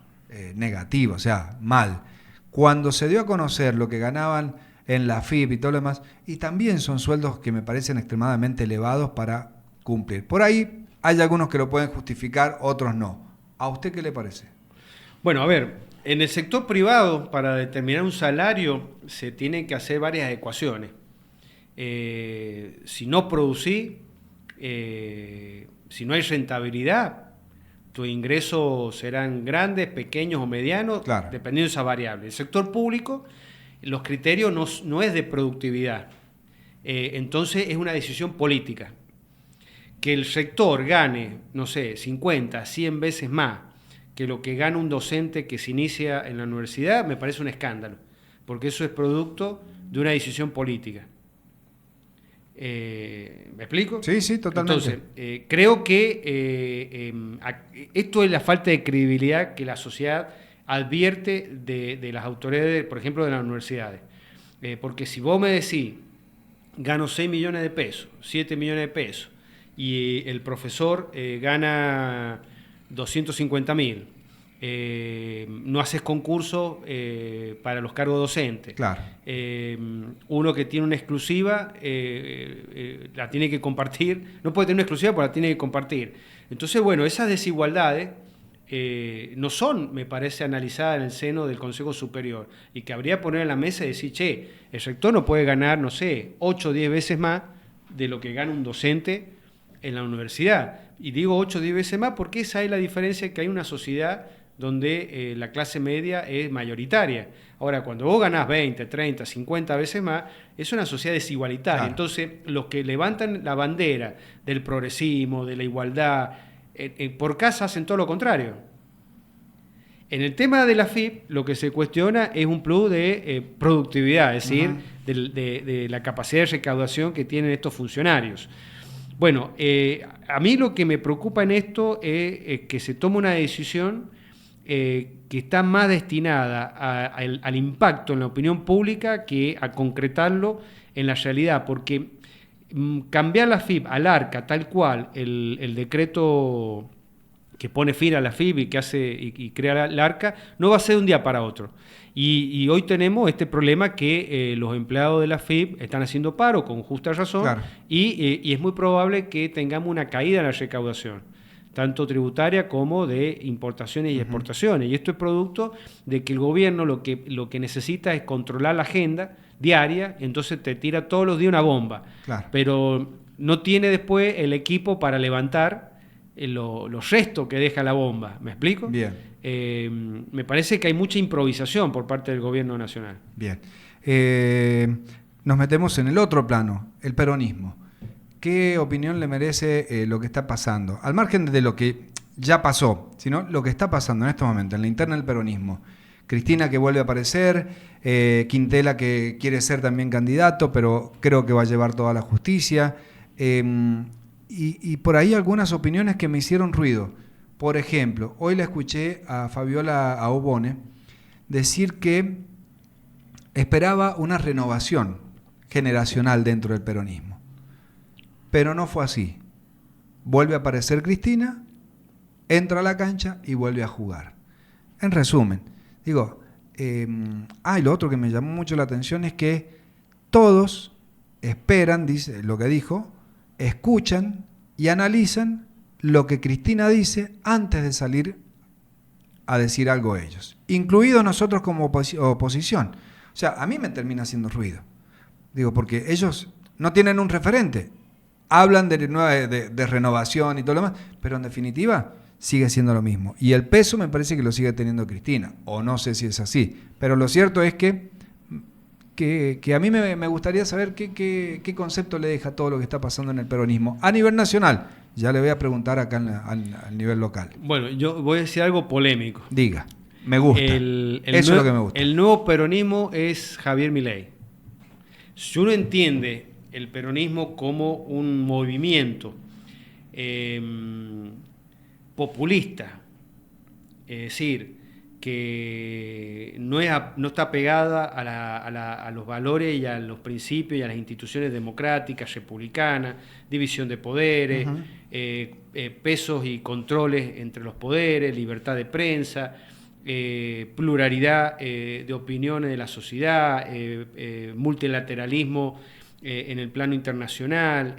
negativa, o sea, mal. Cuando se dio a conocer lo que ganaban en la AFIP y todo lo demás, y también son sueldos que me parecen extremadamente elevados para cumplir. Por ahí hay algunos que lo pueden justificar, otros no. ¿A usted qué le parece? Bueno, a ver, en el sector privado, para determinar un salario, se tienen que hacer varias ecuaciones. Si no producís, si no hay rentabilidad, tus ingresos serán grandes, pequeños o medianos, Claro. dependiendo de esa variable. El sector público, los criterios no es de productividad. Entonces es una decisión política. Que el sector gane, no sé, 50, 100 veces más que lo que gana un docente que se inicia en la universidad, me parece un escándalo, porque eso es producto de una decisión política. ¿Me explico? Sí, sí, totalmente. Entonces, creo que esto es la falta de credibilidad que la sociedad advierte de las autoridades, por ejemplo, de las universidades. Porque si vos me decís, gano 6 millones de pesos, 7 millones de pesos, y el profesor gana 250.000, no haces concurso para los cargos docentes. Claro. Uno que tiene una exclusiva la tiene que compartir, no puede tener una exclusiva porque la tiene que compartir. Entonces, bueno, esas desigualdades no son, me parece, analizadas en el seno del Consejo Superior, y que habría que poner en la mesa y decir, che, el rector no puede ganar, no sé, 8 o 10 veces más de lo que gana un docente en la universidad. Y digo 8 o 10 veces más porque esa es la diferencia, que hay una sociedad donde la clase media es mayoritaria. Ahora, cuando vos ganás 20, 30, 50 veces más, es una sociedad desigualitaria. Claro. Entonces, los que levantan la bandera del progresismo, de la igualdad, por casa hacen todo lo contrario. En el tema de la FIP, lo que se cuestiona es un plus de productividad, es decir, de la capacidad de recaudación que tienen estos funcionarios. Bueno, a mí lo que me preocupa en esto es que se tome una decisión que está más destinada al impacto en la opinión pública que a concretarlo en la realidad, porque cambiar la FIP al ARCA tal cual, el decreto que pone fin a la FIP y que hace y crea el ARCA, no va a ser de un día para otro. Y hoy tenemos este problema que los empleados de la FIP están haciendo paro con justa razón. Claro. Y es muy probable que tengamos una caída en la recaudación, tanto tributaria como de importaciones y exportaciones. Y esto es producto de que el gobierno lo que necesita es controlar la agenda diaria, entonces te tira todos los días una bomba. Claro. Pero no tiene después el equipo para levantar los restos que deja la bomba. ¿Me explico? Bien. Me parece que hay mucha improvisación por parte del gobierno nacional. Bien. Nos metemos en el otro plano, el peronismo. ¿Qué opinión le merece lo que está pasando? Al margen de lo que ya pasó, sino lo que está pasando en estos momentos, en la interna del peronismo. Cristina, que vuelve a aparecer, Quintela, que quiere ser también candidato, pero creo que va a llevar toda la justicia. Y por ahí algunas opiniones que me hicieron ruido. Por ejemplo, hoy le escuché a Fabiola Aubone decir que esperaba una renovación generacional dentro del peronismo. Pero no fue así. Vuelve a aparecer Cristina, entra a la cancha y vuelve a jugar. En resumen, digo, y lo otro que me llamó mucho la atención es que todos esperan, dice lo que dijo, escuchan y analizan lo que Cristina dice antes de salir a decir algo ellos, incluidos nosotros como oposición. O sea, a mí me termina haciendo ruido. Digo, porque ellos no tienen un referente. Hablan de renovación y todo lo demás, pero en definitiva sigue siendo lo mismo. Y el peso me parece que lo sigue teniendo Cristina, o no sé si es así. Pero lo cierto es que a mí me gustaría saber qué concepto le deja todo lo que está pasando en el peronismo a nivel nacional. Ya le voy a preguntar acá al nivel local. Bueno, yo voy a decir algo polémico. Diga, me gusta. Eso es lo que me gusta. El nuevo peronismo es Javier Milei. Si uno entiende el peronismo como un movimiento populista, es decir, que no está pegada a los valores y a los principios y a las instituciones democráticas, republicanas, división de poderes, pesos y controles entre los poderes, libertad de prensa, pluralidad de opiniones de la sociedad, multilateralismo en el plano internacional,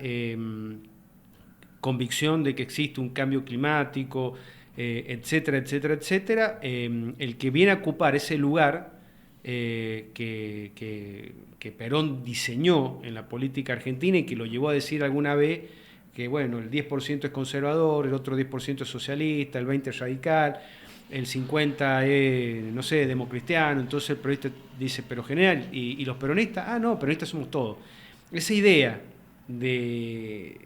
convicción de que existe un cambio climático, etcétera, etcétera, etcétera. El que viene a ocupar ese lugar que Perón diseñó en la política argentina y que lo llevó a decir alguna vez que, bueno, el 10% es conservador, el otro 10% es socialista, el 20% es radical, el 50% es, no sé, democristiano. Entonces el peronista dice, pero general, ¿y los peronistas? No, peronistas somos todos. Esa idea de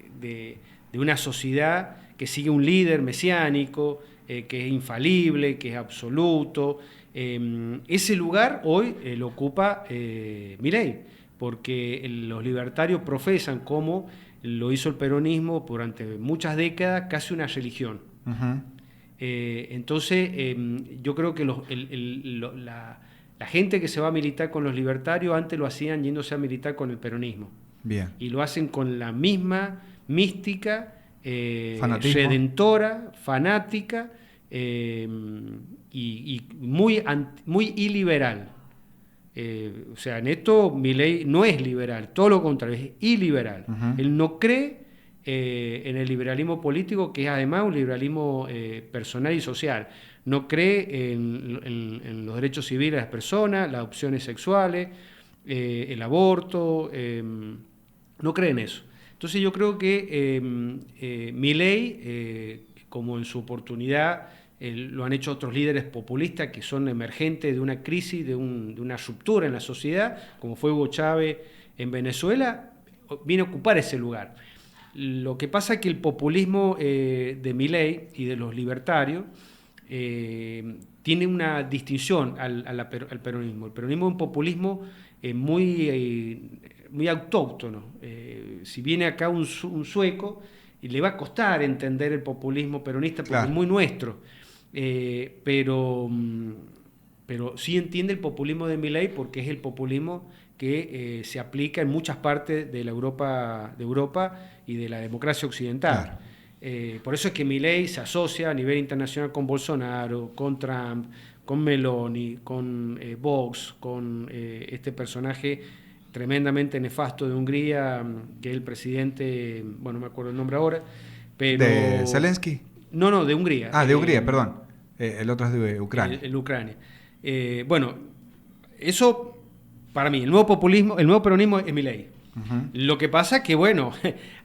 una sociedad que sigue un líder mesiánico, que es infalible, que es absoluto. Ese lugar hoy lo ocupa Milei, porque los libertarios profesan, como lo hizo el peronismo durante muchas décadas, casi una religión. Uh-huh. Entonces, yo creo que la gente que se va a militar con los libertarios antes lo hacían yéndose a militar con el peronismo. Bien. Y lo hacen con la misma mística, redentora, fanática y muy iliberal. O sea, en esto Milei no es liberal, todo lo contrario, es iliberal. Uh-huh. Él no cree en el liberalismo político, que es además un liberalismo personal y social. No cree en los derechos civiles de las personas, las opciones sexuales, el aborto, no cree en eso. Entonces yo creo que Milei, como en su oportunidad lo han hecho otros líderes populistas que son emergentes de una crisis, de una ruptura en la sociedad, como fue Hugo Chávez en Venezuela, viene a ocupar ese lugar. Lo que pasa es que el populismo de Milei y de los libertarios tiene una distinción al peronismo. El peronismo es un populismo muy autóctono. Si viene acá un sueco, y le va a costar entender el populismo peronista porque es muy nuestro. Pero sí entiende el populismo de Milei porque es el populismo que se aplica en muchas partes de Europa y de la democracia occidental. Claro. Por eso es que Milei se asocia a nivel internacional con Bolsonaro, con Trump, con Meloni, con Vox, con este personaje tremendamente nefasto de Hungría, que es el presidente, bueno, no me acuerdo el nombre ahora, pero... ¿De Zelensky? No, de Hungría. De Hungría, perdón. El otro es de Ucrania. El Ucrania. Bueno, eso, para mí, el nuevo peronismo es Milei. Uh-huh. Lo que pasa es que, bueno,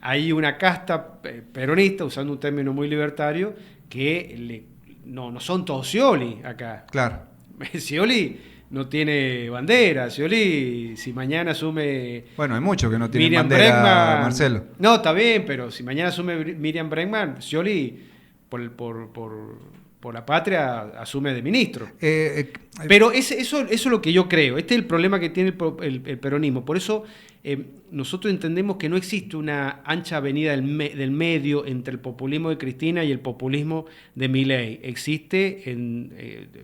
hay una casta peronista, usando un término muy libertario, que no son todos Scioli acá. Claro. Scioli no tiene bandera. Scioli, si mañana asume... Bueno, hay muchos que no tienen bandera, Bregman, Marcelo. No, está bien, pero si mañana asume Miriam Bregman, Scioli, por la patria, asume de ministro. Pero eso es lo que yo creo. Este es el problema que tiene el peronismo. Por eso nosotros entendemos que no existe una ancha avenida del medio entre el populismo de Cristina y el populismo de Milei. Existe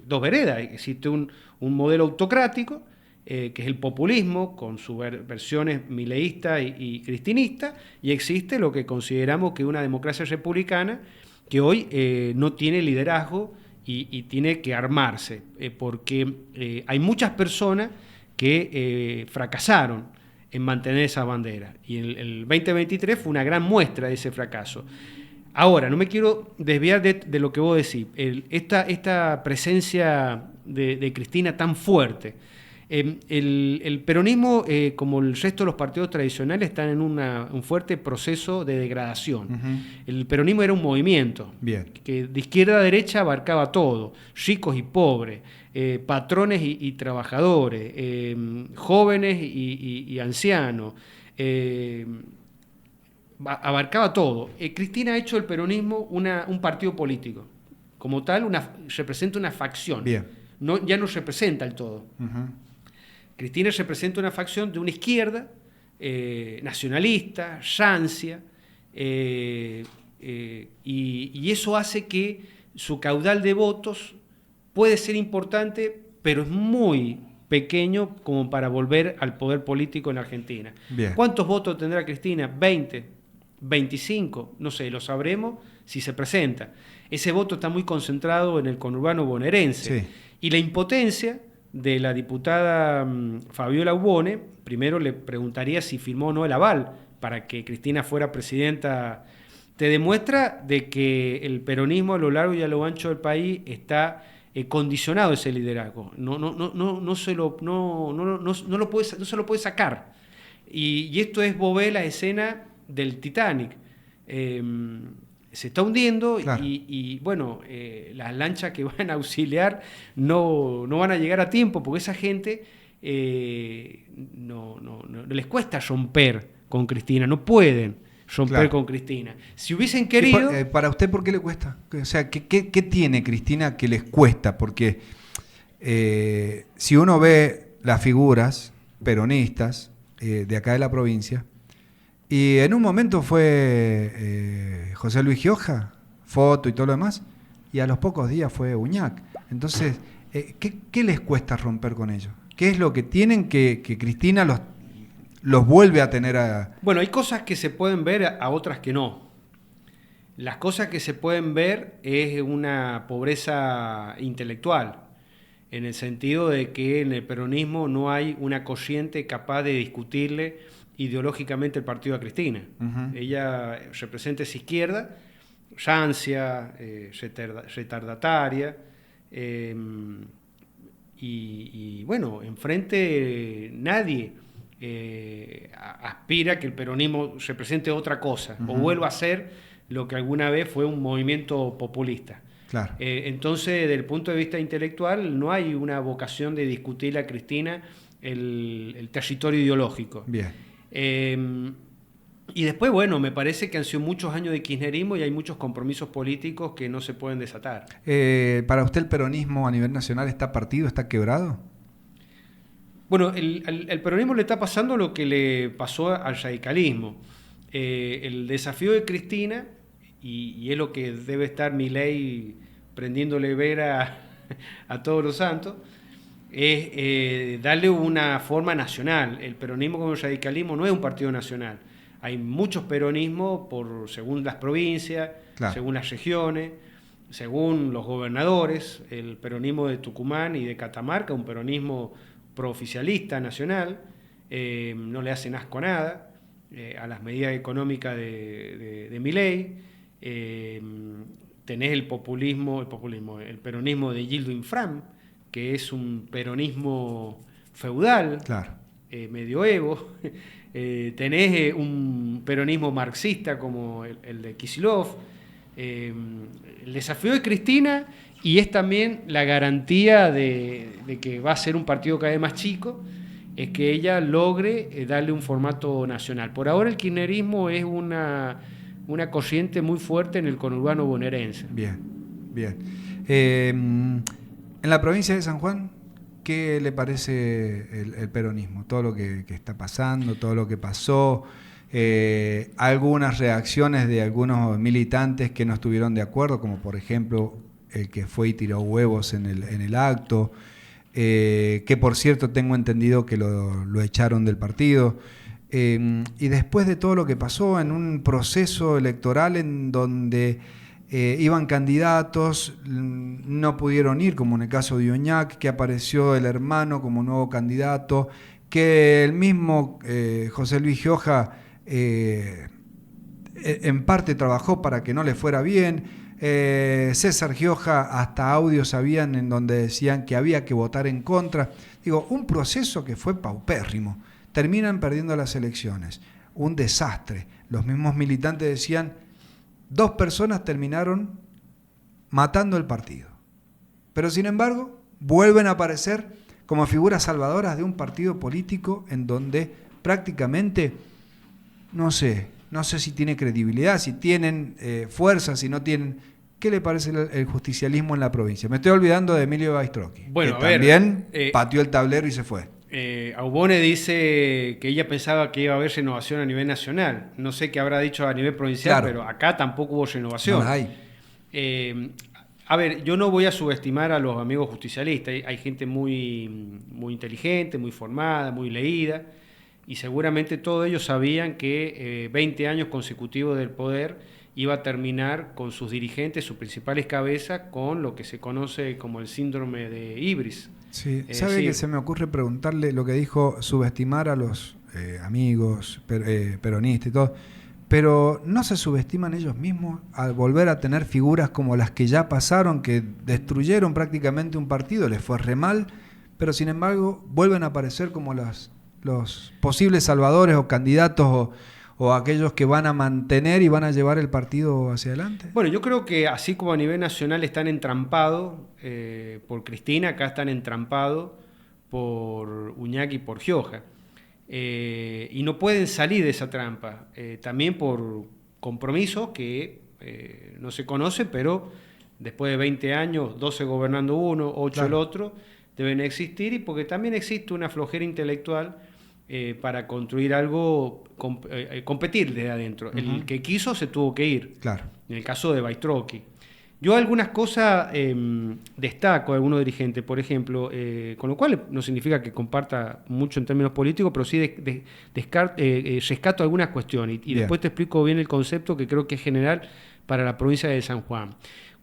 dos veredas. Existe un modelo autocrático, que es el populismo, con sus versiones mileístas y cristinistas, y existe lo que consideramos que es una democracia republicana, que hoy no tiene liderazgo y tiene que armarse, porque hay muchas personas que fracasaron en mantener esa bandera. Y el 2023 fue una gran muestra de ese fracaso. Ahora, no me quiero desviar de lo que vos decís. Esta presencia de Cristina tan fuerte. El peronismo, como el resto de los partidos tradicionales, están en un fuerte proceso de degradación. El peronismo era un movimiento que de izquierda a derecha abarcaba todo, ricos y pobres, patrones y trabajadores, jóvenes y ancianos. Abarcaba todo. Cristina ha hecho del peronismo un partido político. Como tal, representa una facción. Ya no representa el todo. Cristina representa una facción de una izquierda nacionalista, rancia, y eso hace que su caudal de votos puede ser importante, pero es muy pequeño como para volver al poder político en Argentina. ¿Cuántos votos tendrá Cristina? 20, 25, no sé, lo sabremos si se presenta. Ese voto está muy concentrado en el conurbano bonaerense. Y la impotencia de la diputada Fabiola Ubone, primero le preguntaría si firmó o no el aval para que Cristina fuera presidenta. Te demuestra de que el peronismo a lo largo y a lo ancho del país está condicionado ese liderazgo. No se lo puede sacar. Y esto es Bové, la escena del Titanic. Se está hundiendo, claro. y bueno, las lanchas que van a auxiliar no van a llegar a tiempo, porque esa gente no les cuesta romper con Cristina, no pueden romper con Cristina. Si hubiesen querido... Para usted, ¿por qué le cuesta? O sea, ¿qué tiene Cristina que les cuesta? Porque si uno ve las figuras peronistas de acá de la provincia, y en un momento fue José Luis Gioja, foto y todo lo demás, y a los pocos días fue Uñac. Entonces, ¿qué les cuesta romper con ellos? ¿Qué es lo que tienen que Cristina los vuelve a tener a...? Bueno, hay cosas que se pueden ver, a otras que no. Las cosas que se pueden ver es una pobreza intelectual, en el sentido de que en el peronismo no hay una corriente capaz de discutirle ideológicamente el partido a Cristina. Ella representa esa izquierda, rancia, retardataria, y bueno, enfrente nadie aspira que el peronismo represente otra cosa, o vuelva a ser lo que alguna vez fue un movimiento populista. Claro. Entonces, desde el punto de vista intelectual, no hay una vocación de discutirle a Cristina el territorio ideológico. Bien. Y después, bueno, me parece que han sido muchos años de kirchnerismo y hay muchos compromisos políticos que no se pueden desatar. ¿Para usted el peronismo a nivel nacional está partido, está quebrado? Bueno, el peronismo le está pasando lo que le pasó al radicalismo. El desafío de Cristina, y es lo que debe estar Milei prendiéndole vera a todos los santos, es darle una forma nacional. El peronismo como el radicalismo no es un partido nacional. Hay muchos peronismos según las provincias, claro, según las regiones, según los gobernadores. El peronismo de Tucumán y de Catamarca, un peronismo prooficialista nacional, no le hacen asco a nada, a las medidas económicas de Milei. Tenés el peronismo de Gildo Infram, que es un peronismo feudal, claro, medioevo. Tenés un peronismo marxista como el de Kicillof. El desafío de Cristina, y es también la garantía de que va a ser un partido cada vez más chico, es que ella logre darle un formato nacional. Por ahora el kirchnerismo es una corriente muy fuerte en el conurbano bonaerense. Bien, bien. En la provincia de San Juan, ¿qué le parece el peronismo? Todo lo que está pasando, todo lo que pasó, algunas reacciones de algunos militantes que no estuvieron de acuerdo, como por ejemplo el que fue y tiró huevos en el acto, que por cierto tengo entendido que lo echaron del partido. Y después de todo lo que pasó en un proceso electoral en donde iban candidatos, no pudieron ir, como en el caso de Uñac, que apareció el hermano como nuevo candidato, que el mismo José Luis Gioja en parte trabajó para que no le fuera bien. César Gioja, hasta audios habían en donde decían que había que votar en contra. Digo, un proceso que fue paupérrimo. Terminan perdiendo las elecciones. Un desastre. Los mismos militantes decían, 2 personas terminaron matando el partido. Pero sin embargo, vuelven a aparecer como figuras salvadoras de un partido político en donde prácticamente, no sé si tiene credibilidad, si tienen fuerza, si no tienen. ¿Qué le parece el justicialismo en la provincia? Me estoy olvidando de Emilio Baistrocchi, bueno, que también pateó el tablero y se fue. Aubone dice que ella pensaba que iba a haber renovación a nivel nacional. No sé qué habrá dicho a nivel provincial, claro, pero acá tampoco hubo renovación. No la hay. A ver, yo no voy a subestimar a los amigos justicialistas. Hay gente muy, muy inteligente, muy formada, muy leída, y seguramente todos ellos sabían que 20 años consecutivos del poder iba a terminar con sus dirigentes, sus principales cabezas, con lo que se conoce como el síndrome de Ibris. Sí, ¿sabe que se me ocurre preguntarle lo que dijo, subestimar a los amigos peronistas y todo? Pero ¿no se subestiman ellos mismos al volver a tener figuras como las que ya pasaron, que destruyeron prácticamente un partido, les fue re mal, pero sin embargo vuelven a aparecer como los posibles salvadores o candidatos o aquellos que van a mantener y van a llevar el partido hacia adelante? Bueno, yo creo que así como a nivel nacional están entrampados por Cristina, acá están entrampados por Uñac y por Gioja. Y no pueden salir de esa trampa, también por compromisos que no se conocen, pero después de 20 años, 12 gobernando uno, 8 claro, el otro, deben existir, y porque también existe una flojera intelectual para construir algo, competir desde adentro. Uh-huh. El que quiso se tuvo que ir, claro, en el caso de Baistrocchi. Yo algunas cosas destaco de algunos dirigentes, por ejemplo, con lo cual no significa que comparta mucho en términos políticos, pero sí rescato algunas cuestiones y después te explico bien el concepto que creo que es general para la provincia de San Juan.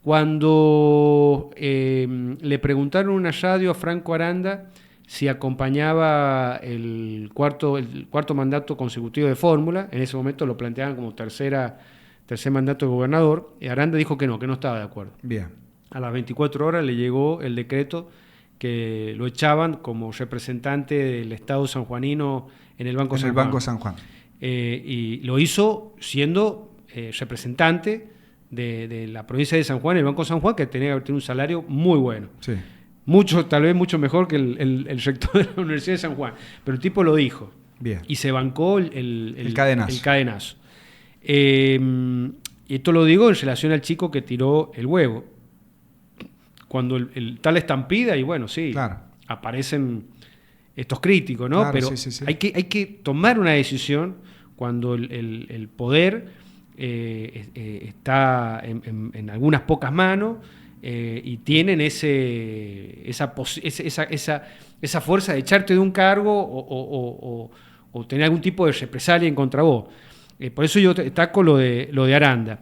Cuando le preguntaron en una radio a Franco Aranda si acompañaba el cuarto mandato consecutivo de Fórmula, en ese momento lo planteaban como tercer mandato de gobernador, y Aranda dijo que no estaba de acuerdo. Bien. A las 24 horas le llegó el decreto que lo echaban como representante del Estado sanjuanino en el Banco San Juan. En el Banco San Juan. Y lo hizo siendo representante de la provincia de San Juan, el Banco San Juan, que tenía un salario muy bueno. Sí. Tal vez mucho mejor que el rector de la Universidad de San Juan. Pero el tipo lo dijo. Bien. Y se bancó el cadenazo. El cadenazo. Y esto lo digo en relación al chico que tiró el huevo. Cuando el tal estampida, y bueno, sí, claro, aparecen estos críticos, ¿no? Claro, pero sí. Hay que tomar una decisión cuando el poder está en algunas pocas manos y tienen esa fuerza de echarte de un cargo o tener algún tipo de represalia en contra vos. Por eso yo destaco lo de Aranda.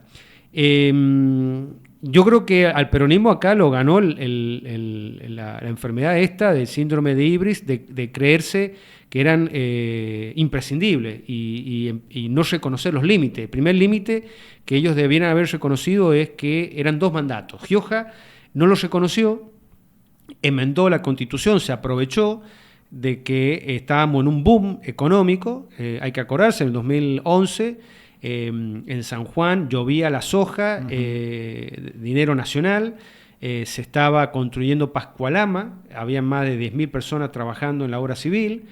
Yo creo que al peronismo acá lo ganó la enfermedad esta del síndrome de Ibris, de creerse que eran imprescindibles y no reconocer los límites. El primer límite que ellos debieran haber reconocido es que eran 2 mandatos. Gioja no los reconoció, enmendó la Constitución, se aprovechó de que estábamos en un boom económico. Hay que acordarse, en el 2011 en San Juan llovía la soja, dinero nacional, se estaba construyendo Pascualama, había más de 10.000 personas trabajando en la obra civil,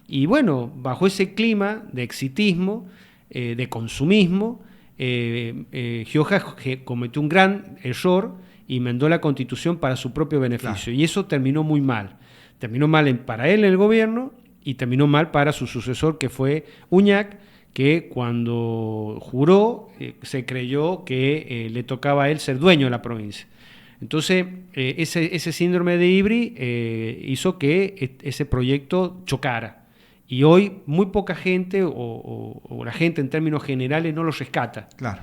y bueno, bajo ese clima de exitismo, de consumismo, Gioja cometió un gran error y enmendó la Constitución para su propio beneficio, claro, y eso terminó muy mal. Terminó mal para él en el gobierno y terminó mal para su sucesor, que fue Uñac, que cuando juró se creyó que le tocaba a él ser dueño de la provincia. Entonces, ese síndrome de Ibris hizo que ese proyecto chocara. Y hoy muy poca gente, o la gente en términos generales, no lo rescata. Claro.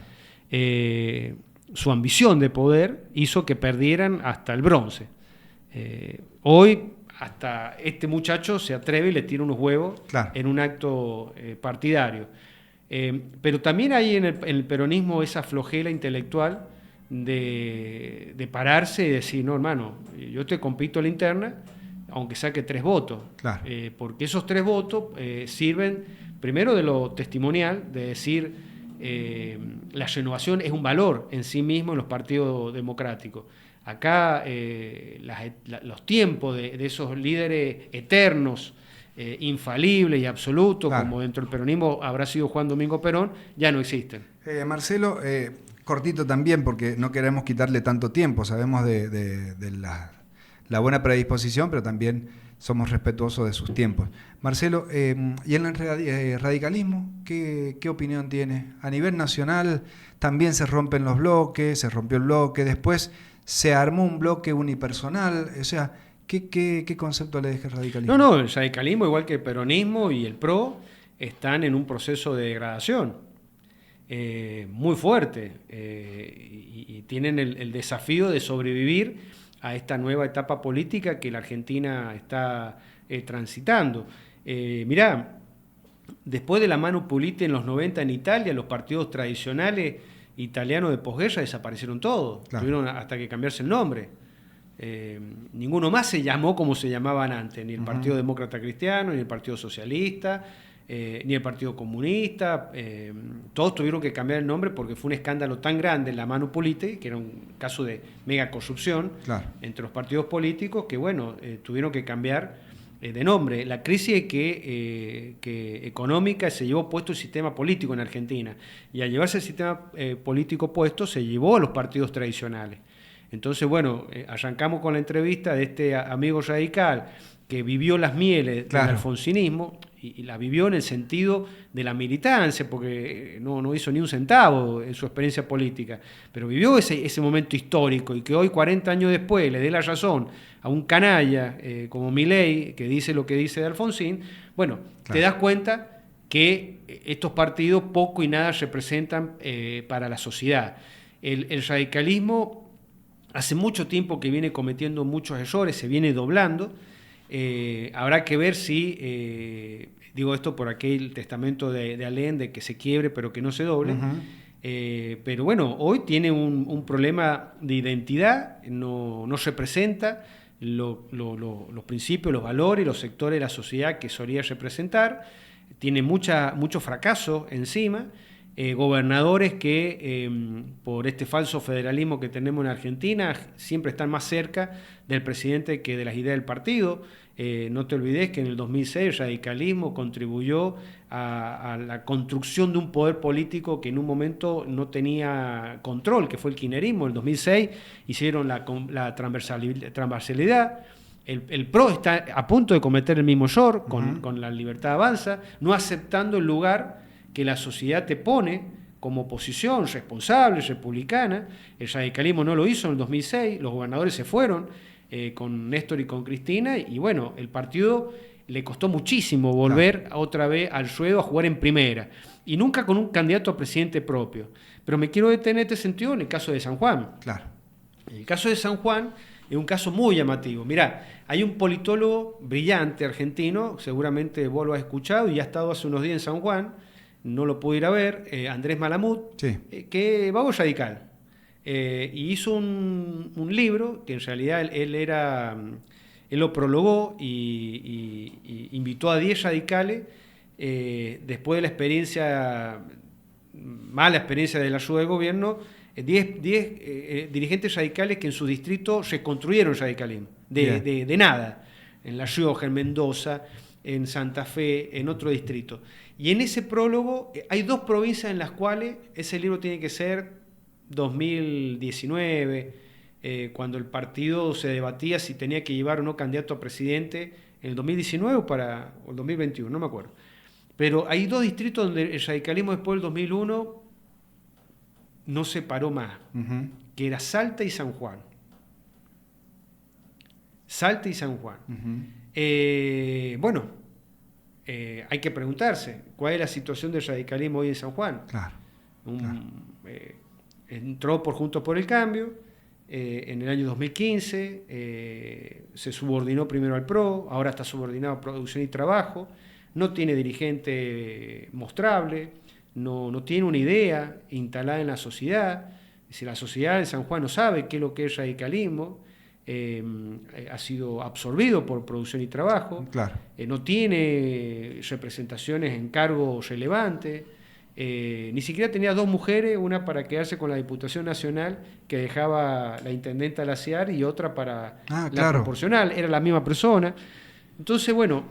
Su ambición de poder hizo que perdieran hasta el bronce. Hoy hasta este muchacho se atreve y le tira unos huevos, claro, en un acto partidario. Pero también hay en el peronismo esa flojera intelectual de pararse y decir, no, hermano, yo te compito a la interna, aunque saque 3 votos. Claro. Porque esos 3 votos sirven, primero, de lo testimonial, de decir, la renovación es un valor en sí mismo en los partidos democráticos. Acá los tiempos de esos líderes eternos, infalibles y absolutos, claro, como dentro del peronismo habrá sido Juan Domingo Perón, ya no existen. Marcelo, cortito también, porque no queremos quitarle tanto tiempo. Sabemos de la buena predisposición, pero también somos respetuosos de sus tiempos. Marcelo, ¿y en el radicalismo qué opinión tiene? A nivel nacional también se rompen los bloques, se rompió el bloque, después se armó un bloque unipersonal, o sea, ¿qué concepto le deja el radicalismo? No, el radicalismo, igual que el peronismo y el PRO, están en un proceso de degradación muy fuerte y tienen el desafío de sobrevivir a esta nueva etapa política que la Argentina está transitando. Mirá, después de la mano Pulite en los 90 en Italia, los partidos tradicionales italianos de posguerra desaparecieron todos, claro, tuvieron hasta que cambiarse el nombre. Ninguno más se llamó como se llamaban antes, ni el Partido Demócrata Cristiano, ni el Partido Socialista, ni el Partido Comunista. Todos tuvieron que cambiar el nombre porque fue un escándalo tan grande en la mano Pulite, que era un caso de mega corrupción, claro, entre los partidos políticos, que bueno, tuvieron que cambiar de nombre. La crisis que económica se llevó puesto el sistema político en Argentina, y al llevarse el sistema político puesto se llevó a los partidos tradicionales. Entonces, bueno, arrancamos con la entrevista de este amigo radical que vivió las mieles, claro, del alfonsinismo, y la vivió en el sentido de la militancia, porque no hizo ni un centavo en su experiencia política, pero vivió ese momento histórico, y que hoy, 40 años después, le dé la razón a un canalla como Milei, que dice lo que dice de Alfonsín. Bueno, claro, te das cuenta que estos partidos poco y nada representan para la sociedad. El radicalismo hace mucho tiempo que viene cometiendo muchos errores, se viene doblando. Habrá que ver si, digo esto por aquel testamento de Allende, que se quiebre pero que no se doble. Pero bueno, hoy tiene un problema de identidad, no representa los principios, los valores y los sectores de la sociedad que solía representar. Tiene mucho fracaso encima. Gobernadores que por este falso federalismo que tenemos en Argentina siempre están más cerca del presidente que de las ideas del partido. No te olvides que en el 2006 el radicalismo contribuyó a la construcción de un poder político que en un momento no tenía control, que fue el kirchnerismo. En el 2006 hicieron la transversalidad. El PRO está a punto de cometer el mismo error con la Libertad Avanza, no aceptando el lugar que la sociedad te pone como oposición responsable, republicana. El radicalismo no lo hizo en el 2006, los gobernadores se fueron con Néstor y con Cristina, y bueno, el partido le costó muchísimo volver otra vez al ruedo a jugar en primera, y nunca con un candidato a presidente propio. Pero me quiero detener en este sentido en el caso de San Juan. Claro. El caso de San Juan es un caso muy llamativo. Mirá, hay un politólogo brillante argentino, seguramente vos lo has escuchado y ha estado hace unos días en San Juan, no lo pude ir a ver, Andrés Malamud, sí, que vago radical, y hizo un libro que en realidad él lo prologó y invitó a 10 radicales después de la mala experiencia de la ayuda del gobierno, 10 dirigentes radicales que en su distrito reconstruyeron el radicalismo, de nada, en La Rioja, en Mendoza, en Santa Fe, en otro distrito. Y en ese prólogo hay 2 provincias en las cuales ese libro tiene que ser 2019, cuando el partido se debatía si tenía que llevar o no candidato a presidente en el 2019 o el 2021, no me acuerdo. Pero hay 2 distritos donde el radicalismo después del 2001 no se paró más, que era Salta y San Juan. Salta y San Juan. Bueno, hay que preguntarse cuál es la situación del radicalismo hoy en San Juan. Claro. Entró por Juntos por el Cambio en el año 2015, se subordinó primero al PRO, ahora está subordinado a Producción y Trabajo, no tiene dirigente mostrable, no tiene una idea instalada en la sociedad. Si la sociedad de San Juan no sabe qué es lo que es radicalismo, ha sido absorbido por Producción y Trabajo, Claro. No tiene representaciones en cargos relevantes, ni siquiera tenía 2 mujeres, una para quedarse con la Diputación Nacional que dejaba la intendenta de la CIAR y otra para la claro. proporcional, era la misma persona. Entonces, bueno,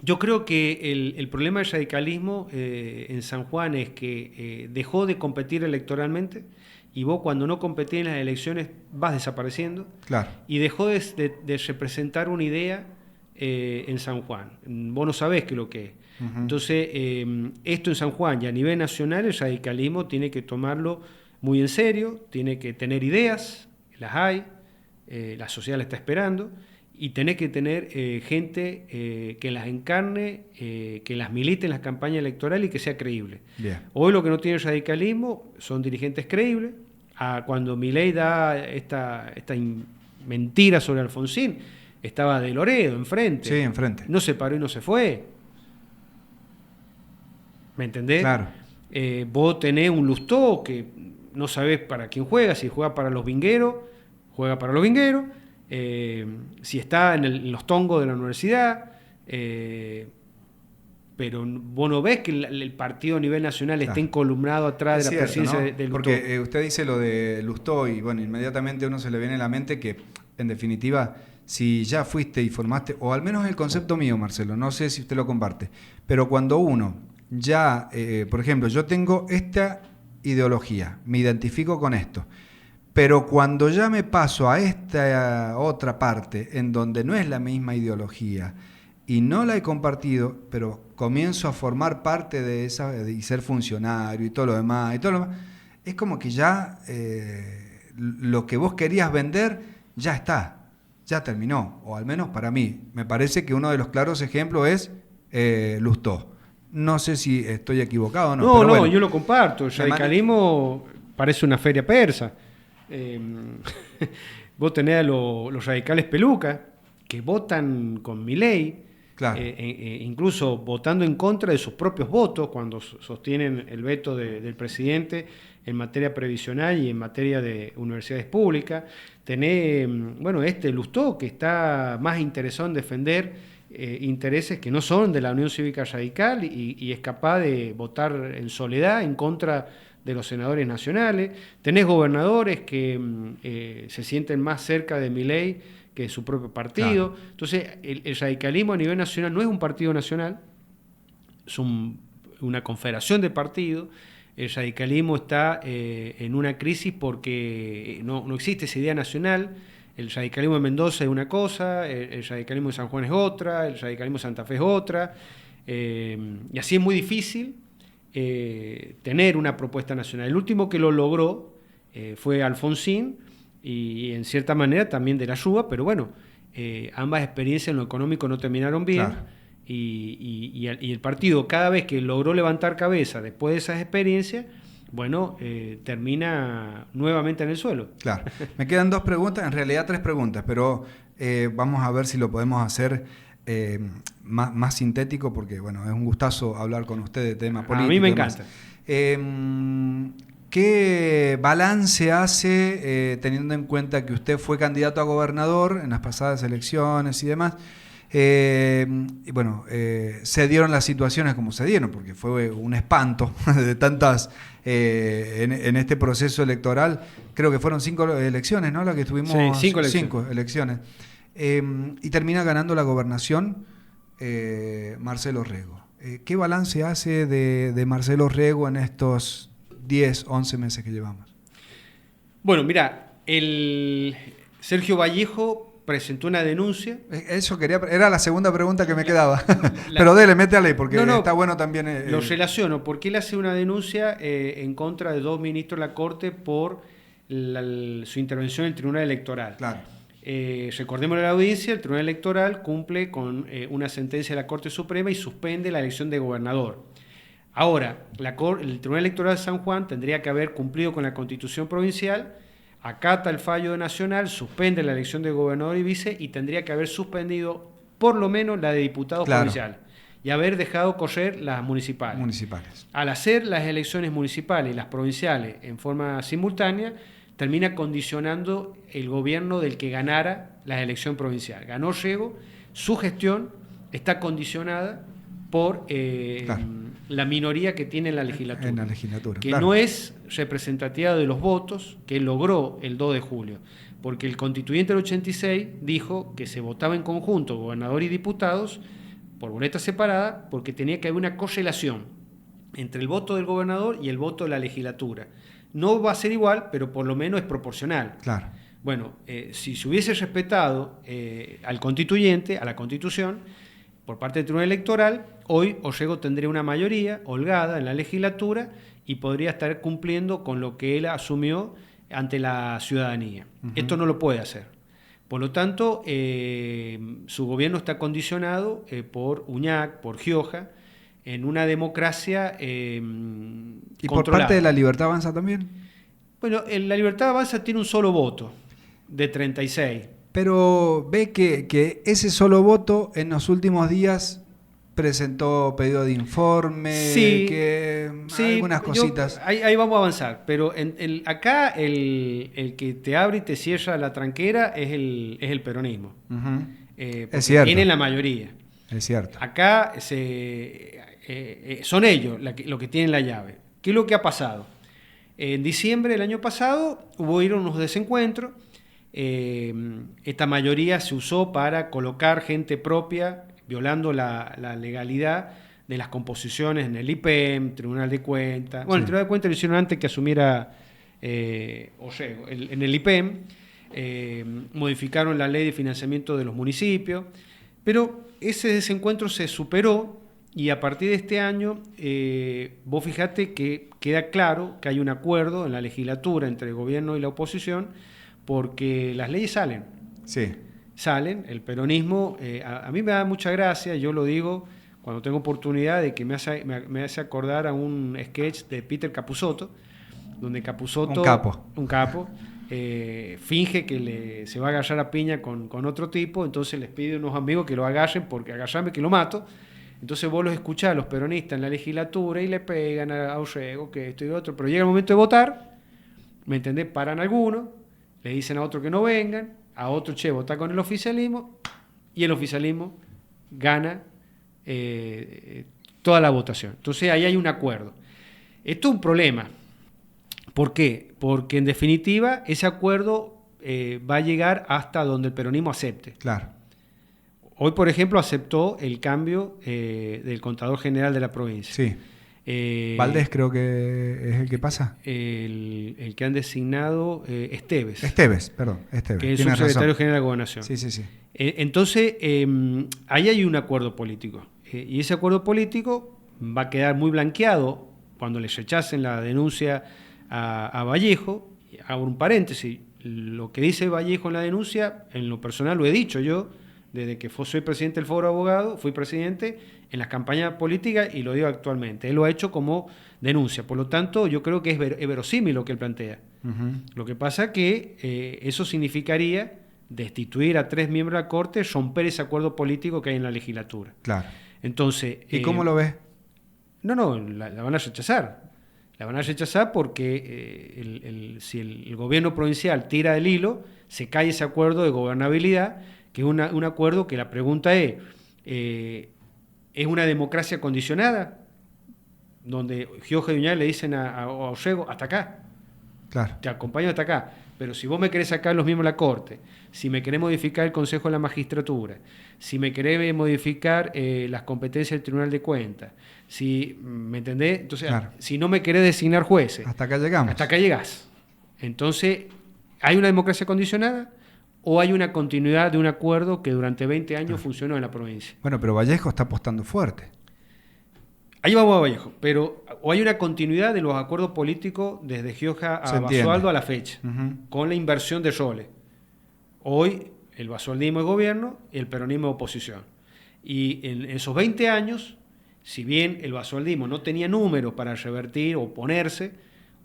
yo creo que el problema del radicalismo en San Juan es que dejó de competir electoralmente, y vos cuando no competís en las elecciones vas desapareciendo, Claro. y dejó de representar una idea en San Juan. Vos no sabés qué es lo que es. Uh-huh. Entonces, esto en San Juan y a nivel nacional, el radicalismo tiene que tomarlo muy en serio, tiene que tener ideas, las hay, la sociedad la está esperando, y tenés que tener gente que las encarne, que las milite en las campañas electorales y que sea creíble. Bien. Hoy lo que no tiene el radicalismo son dirigentes creíbles. Cuando Milei da esta mentira sobre Alfonsín, estaba de Loredo enfrente. Sí, enfrente. No se paró y no se fue. ¿Me entendés? Claro. Vos tenés un Lustó que no sabés para quién juega, si juega para los vingueros, juega para los vingueros, si está en los tongos de la universidad, pero vos no ves que el partido a nivel nacional esté encolumnado atrás de la presidencia, ¿no?, de Lustó. Porque usted dice lo de Lustó y bueno, inmediatamente uno se le viene a la mente que, en definitiva, si ya fuiste y formaste, o al menos el concepto mío, Marcelo, no sé si usted lo comparte, pero cuando uno ya, por ejemplo, yo tengo esta ideología, me identifico con esto, pero cuando ya me paso a esta otra parte en donde no es la misma ideología y no la he compartido, pero comienzo a formar parte de esa y ser funcionario y todo lo demás, es como que ya lo que vos querías vender ya está, ya terminó, o al menos para mí. Me parece que uno de los claros ejemplos es Lustó. No sé si estoy equivocado o no. No, pero no, bueno, yo lo comparto. El radicalismo parece una feria persa. Vos tenés a los radicales pelucas que votan con Milei, claro. Incluso votando en contra de sus propios votos cuando sostienen el veto del presidente en materia previsional y en materia de universidades públicas. Tenés, bueno, Lustó, que está más interesado en defender intereses que no son de la Unión Cívica Radical y es capaz de votar en soledad en contra de los senadores nacionales. Tenés gobernadores que se sienten más cerca de Milei que de su propio partido. Claro. Entonces, el radicalismo a nivel nacional no es un partido nacional, es una confederación de partidos. El radicalismo está en una crisis porque no existe esa idea nacional. El radicalismo de Mendoza es una cosa, el radicalismo de San Juan es otra, el radicalismo de Santa Fe es otra, y así es muy difícil tener una propuesta nacional. El último que lo logró fue Alfonsín, y en cierta manera también de la Rúa, pero bueno, ambas experiencias en lo económico no terminaron bien. Claro. Y el partido, cada vez que logró levantar cabeza después de esas experiencias, bueno, termina nuevamente en el suelo. Claro. Me quedan 2 preguntas, en realidad 3 preguntas, pero vamos a ver si lo podemos hacer más sintético, porque bueno, es un gustazo hablar con usted de temas políticos. A mí me encanta. ¿Qué balance hace, teniendo en cuenta que usted fue candidato a gobernador en las pasadas elecciones y demás? Y bueno, se dieron las situaciones como se dieron, porque fue un espanto de tantas en este proceso electoral. Creo que fueron 5 elecciones, ¿no? Las que tuvimos. Sí, 5 elecciones. 5 elecciones. Y termina ganando la gobernación Marcelo Rego. ¿Qué balance hace de Marcelo Rego en estos 10, 11 meses que llevamos? Bueno, mira, el Sergio Vallejo presentó una denuncia. Eso era la segunda pregunta que me quedaba. Pero dele, métale, porque está bueno también. Lo relaciono, porque él hace una denuncia en contra de 2 ministros de la Corte por su intervención en el Tribunal Electoral. Claro. Recordemos la audiencia, el Tribunal Electoral cumple con una sentencia de la Corte Suprema y suspende la elección de gobernador. Ahora, el Tribunal Electoral de San Juan tendría que haber cumplido con la Constitución provincial, acata el fallo nacional, suspende la elección de gobernador y vice y tendría que haber suspendido por lo menos la de diputados provinciales. y haber dejado correr las municipales. Al hacer las elecciones municipales y las provinciales en forma simultánea, termina condicionando el gobierno del que ganara la elección provincial. Ganó Rego, su gestión está condicionada por la minoría que tiene en la legislatura, que no es representativa de los votos que logró el 2 de julio, porque el constituyente del 86 dijo que se votaba en conjunto gobernador y diputados por boleta separada, porque tenía que haber una correlación entre el voto del gobernador y el voto de la legislatura. No va a ser igual, pero por lo menos es proporcional. Claro. Bueno, si se hubiese respetado al constituyente, a la Constitución, por parte del Tribunal Electoral, hoy Orrego tendría una mayoría holgada en la legislatura y podría estar cumpliendo con lo que él asumió ante la ciudadanía. Esto no lo puede hacer. Por lo tanto, su gobierno está condicionado por Uñac, por Gioja, en una democracia ¿Y controlada. por parte de la Libertad Avanza también? Bueno, la Libertad Avanza tiene un solo voto, de 36. Pero ve que ese solo voto en los últimos días presentó pedido de informe, algunas cositas. Ahí vamos a avanzar, pero acá el que te abre y te cierra la tranquera es el peronismo. Es cierto. Tienen la mayoría. Es cierto. Acá son ellos los que tienen la llave. ¿Qué es lo que ha pasado? En diciembre del año pasado hubo unos desencuentros. Esta mayoría se usó para colocar gente propia, violando la legalidad de las composiciones en el IPEM, Tribunal de Cuentas. Bueno, el Tribunal de Cuentas lo hicieron antes que asumiera Orrego. En el IPEM modificaron la ley de financiamiento de los municipios, pero ese desencuentro se superó y a partir de este año vos fijate que queda claro que hay un acuerdo en la legislatura entre el gobierno y la oposición, porque las leyes salen. Sí. Salen, el peronismo, a mí me da mucha gracia, yo lo digo cuando tengo oportunidad, de que me hace acordar a un sketch de Peter Capusotto, donde Capusotto, un capo, finge que se va a agarrar a piña con otro tipo, entonces les pide a unos amigos que lo agarren, porque agarrame que lo mato. Entonces vos los escuchás a los peronistas en la legislatura y le pegan a Orrego, que esto y otro, pero llega el momento de votar, ¿me entendés? Paran algunos, le dicen a otro que no vengan, a otro, votá con el oficialismo, y el oficialismo gana toda la votación. Entonces ahí hay un acuerdo. Esto es un problema. ¿Por qué? Porque en definitiva ese acuerdo va a llegar hasta donde el peronismo acepte. Claro. Hoy, por ejemplo, aceptó el cambio del contador general de la provincia. Sí. Valdés creo que es el que pasa. El que han designado Esteves. Esteves. Que es subsecretario general de Gobernación. Sí. Entonces, ahí hay un acuerdo político. Y ese acuerdo político va a quedar muy blanqueado cuando le rechacen la denuncia a Vallejo. Hago un paréntesis. Lo que dice Vallejo en la denuncia, en lo personal lo he dicho yo, desde que soy presidente del Foro de Abogados, fui presidente en las campañas políticas y lo digo actualmente. Él lo ha hecho como denuncia. Por lo tanto, yo creo que es verosímil lo que él plantea. Lo que pasa es que eso significaría destituir a 3 miembros de la Corte, romper ese acuerdo político que hay en la legislatura. Claro. Entonces, ¿y cómo lo ves? La van a rechazar. La van a rechazar porque si el gobierno provincial tira del hilo, se cae ese acuerdo de gobernabilidad, que es un acuerdo que la pregunta ¿es una democracia condicionada? Donde Gioja y Uñac le dicen a Orrego, hasta acá. Claro. Te acompaño hasta acá. Pero si vos me querés sacar los miembros de la Corte, si me querés modificar el Consejo de la Magistratura, si me querés modificar las competencias del Tribunal de Cuentas, ¿me entendés? Entonces, claro, si no me querés designar jueces... Hasta acá llegamos. Hasta acá llegás. Entonces, ¿hay una democracia condicionada o hay una continuidad de un acuerdo que durante 20 años funcionó en la provincia? Bueno, pero Vallejo está apostando fuerte. Ahí vamos a Vallejo, pero o hay una continuidad de los acuerdos políticos desde Gioja a Basualdo a la fecha, con la inversión de roles. Hoy el basualdismo es gobierno y el peronismo es oposición. Y en esos 20 años, si bien el basualdismo no tenía números para revertir o oponerse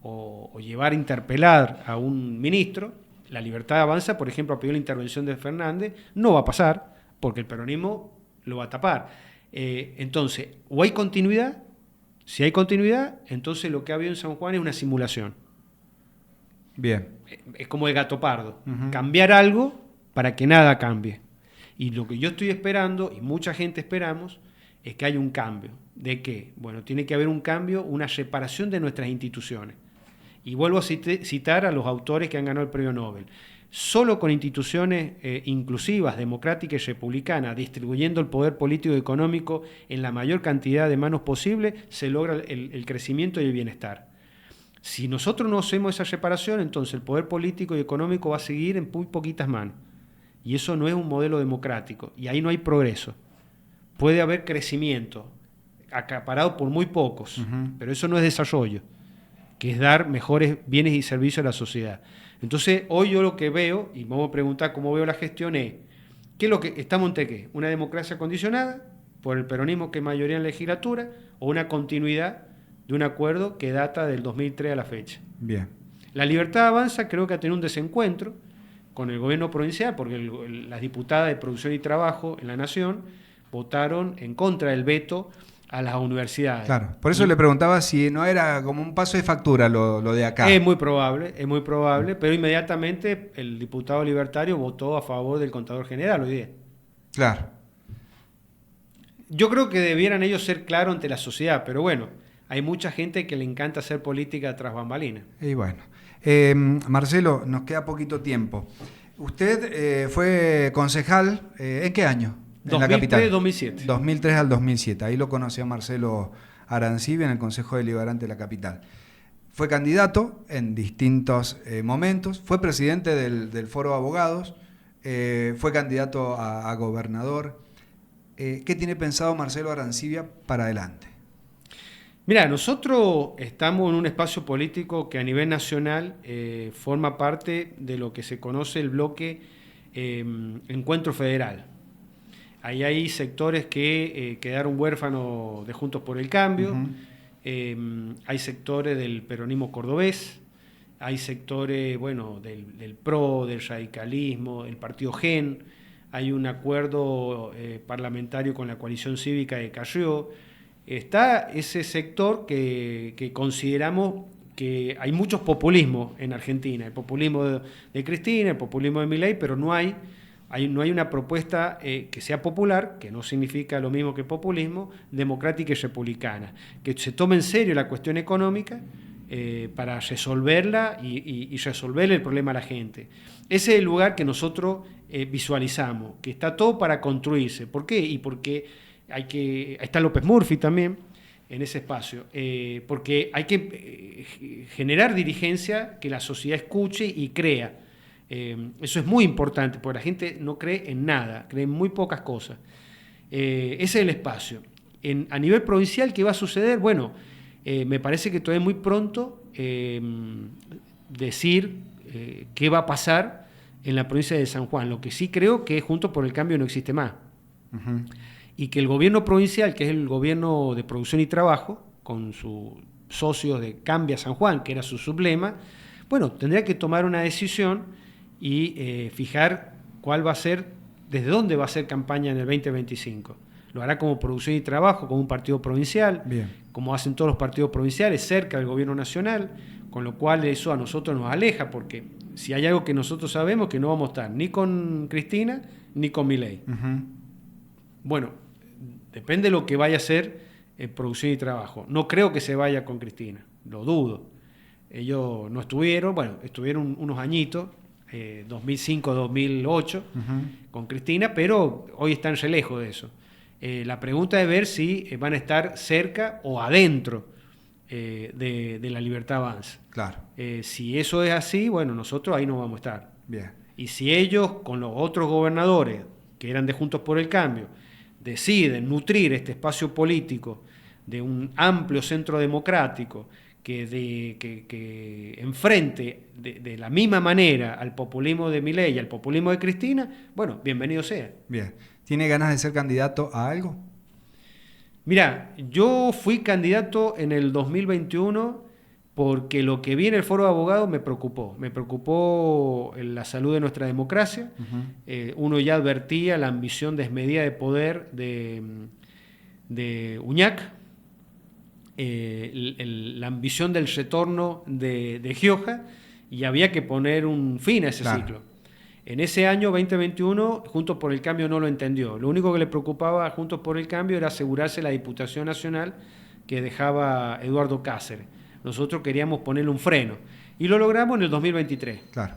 o llevar a interpelar a un ministro, la Libertad Avanza, por ejemplo, pidió la intervención de Fernández, no va a pasar porque el peronismo lo va a tapar. Entonces, o hay continuidad. Si hay continuidad, entonces lo que ha habido en San Juan es una simulación. Bien. Es como el gato pardo. Ujú. Cambiar algo para que nada cambie. Y lo que yo estoy esperando, y mucha gente esperamos, es que haya un cambio. ¿De qué? Bueno, tiene que haber un cambio, una separación de nuestras instituciones. Y vuelvo a citar a los autores que han ganado el premio Nobel. Solo con instituciones inclusivas, democráticas y republicanas, distribuyendo el poder político y económico en la mayor cantidad de manos posible, se logra el crecimiento y el bienestar. Si nosotros no hacemos esa separación, entonces el poder político y económico va a seguir en muy poquitas manos. Y eso no es un modelo democrático. Y ahí no hay progreso. Puede haber crecimiento, acaparado por muy pocos, pero eso no es desarrollo, que es dar mejores bienes y servicios a la sociedad. Entonces, hoy yo lo que veo, y me voy a preguntar cómo veo la gestión, es, ¿qué es lo que estamos ante qué? ¿Una democracia condicionada por el peronismo que es mayoría en la legislatura o una continuidad de un acuerdo que data del 2003 a la fecha? Bien. La Libertad Avanza creo que ha tenido un desencuentro con el gobierno provincial, porque las diputadas de Producción y Trabajo en la Nación votaron en contra del veto a las universidades. Claro, por eso le preguntaba si no era como un paso de factura lo de acá. Es muy probable, pero inmediatamente el diputado libertario votó a favor del contador general hoy día. Claro. Yo creo que debieran ellos ser claros ante la sociedad, pero bueno, hay mucha gente que le encanta hacer política tras bambalinas. Y bueno, Marcelo, nos queda poquito tiempo. Usted fue concejal, ¿en qué año? En la capital. 2003-2007. 2003 al 2007. Ahí lo conoció Marcelo Arancibia en el Consejo Deliberante de la capital. Fue candidato en distintos momentos. Fue presidente del Foro de Abogados. Fue candidato a gobernador. ¿Qué tiene pensado Marcelo Arancibia para adelante? Mira, nosotros estamos en un espacio político que a nivel nacional forma parte de lo que se conoce el bloque Encuentro Federal. Ahí hay sectores que quedaron huérfanos de Juntos por el Cambio, hay sectores del peronismo cordobés, hay sectores, bueno, del PRO, del radicalismo, el partido GEN, hay un acuerdo parlamentario con la coalición cívica de Carrió. Está ese sector que consideramos que hay muchos populismos en Argentina, el populismo de Cristina, el populismo de Milei, pero no hay una propuesta que sea popular, que no significa lo mismo que populismo, democrática y republicana, que se tome en serio la cuestión económica para resolverla y resolverle el problema a la gente. Ese es el lugar que nosotros visualizamos, que está todo para construirse. ¿Por qué? Y porque está López Murphy también en ese espacio, porque hay que generar dirigencia que la sociedad escuche y crea. Eso es muy importante, porque la gente no cree en nada, cree en muy pocas cosas. Ese es el espacio. A nivel provincial, ¿qué va a suceder? Bueno, me parece que todavía es muy pronto decir qué va a pasar en la provincia de San Juan. Lo que sí creo que Juntos por el Cambio no existe más. Y que el gobierno provincial, que es el gobierno de Producción y Trabajo, con sus socios de Cambia San Juan, que era su sublema, bueno, tendría que tomar una decisión y fijar cuál va a ser, desde dónde va a ser campaña en el 2025. Lo hará como Producción y Trabajo, como un partido provincial, bien, como hacen todos los partidos provinciales, cerca del gobierno nacional, con lo cual eso a nosotros nos aleja, porque si hay algo que nosotros sabemos, que no vamos a estar ni con Cristina ni con Milei. Bueno, depende de lo que vaya a hacer Producción y Trabajo. No creo que se vaya con Cristina, lo dudo. Ellos no estuvieron, bueno, estuvieron unos añitos, 2005-2008, con Cristina, pero hoy están re lejos de eso. La pregunta es ver si van a estar cerca o adentro de la Libertad Avanza. Claro. Si eso es así, bueno, nosotros ahí no vamos a estar. Bien. Y si ellos, con los otros gobernadores, que eran de Juntos por el Cambio, deciden nutrir este espacio político de un amplio centro democrático que enfrente de la misma manera al populismo de Milei y al populismo de Cristina, bueno, bienvenido sea. Bien. ¿Tiene ganas de ser candidato a algo? Mirá, yo fui candidato en el 2021 porque lo que vi en el Foro de Abogados me preocupó. Me preocupó la salud de nuestra democracia. Uno ya advertía la ambición desmedida de poder de Uñac, la ambición del retorno de Gioja, y había que poner un fin a ese ciclo. En ese año 2021, Juntos por el Cambio no lo entendió. Lo único que le preocupaba a Juntos por el Cambio era asegurarse la Diputación Nacional que dejaba Eduardo Cáceres. Nosotros queríamos ponerle un freno. Y lo logramos en el 2023. Claro.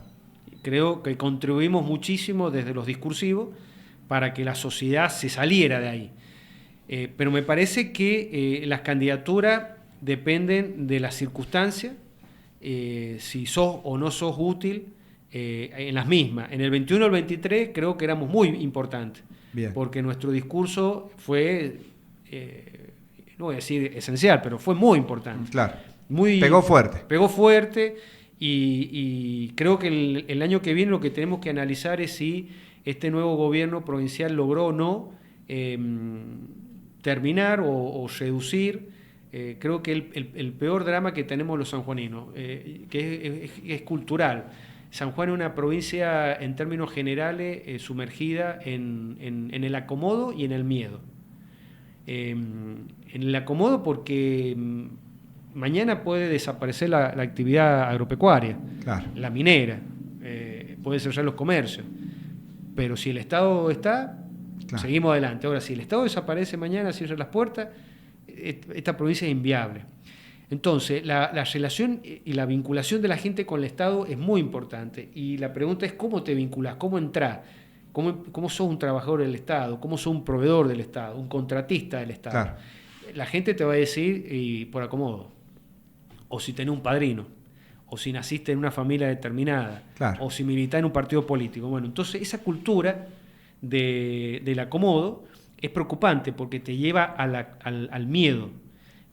Creo que contribuimos muchísimo desde los discursivos para que la sociedad se saliera de ahí. Pero me parece que las candidaturas dependen de las circunstancias, si sos o no sos útil en las mismas. En el 21 y el 23 creo que éramos muy importantes. Bien. Porque nuestro discurso fue, no voy a decir esencial, pero fue muy importante. Claro. Pegó fuerte. Pegó fuerte y creo que el año que viene lo que tenemos que analizar es si este nuevo gobierno provincial logró o no terminar o reducir. Creo que el peor drama que tenemos los sanjuaninos, que es cultural. San Juan es una provincia en términos generales sumergida en el acomodo y en el miedo. En el acomodo porque mañana puede desaparecer la actividad agropecuaria, claro, la minera, puede cerrar los comercios, pero si el Estado está, claro, seguimos adelante. Ahora, si el Estado desaparece mañana, cierra las puertas, esta provincia es inviable. Entonces, la relación y la vinculación de la gente con el Estado es muy importante. Y la pregunta es cómo te vinculás, cómo entrás, cómo sos un trabajador del Estado, cómo sos un proveedor del Estado, un contratista del Estado. Claro. La gente te va a decir por acomodo, o si tenés un padrino, o si naciste en una familia determinada, claro, o si militás en un partido político. Bueno, entonces esa cultura del acomodo es preocupante porque te lleva al miedo.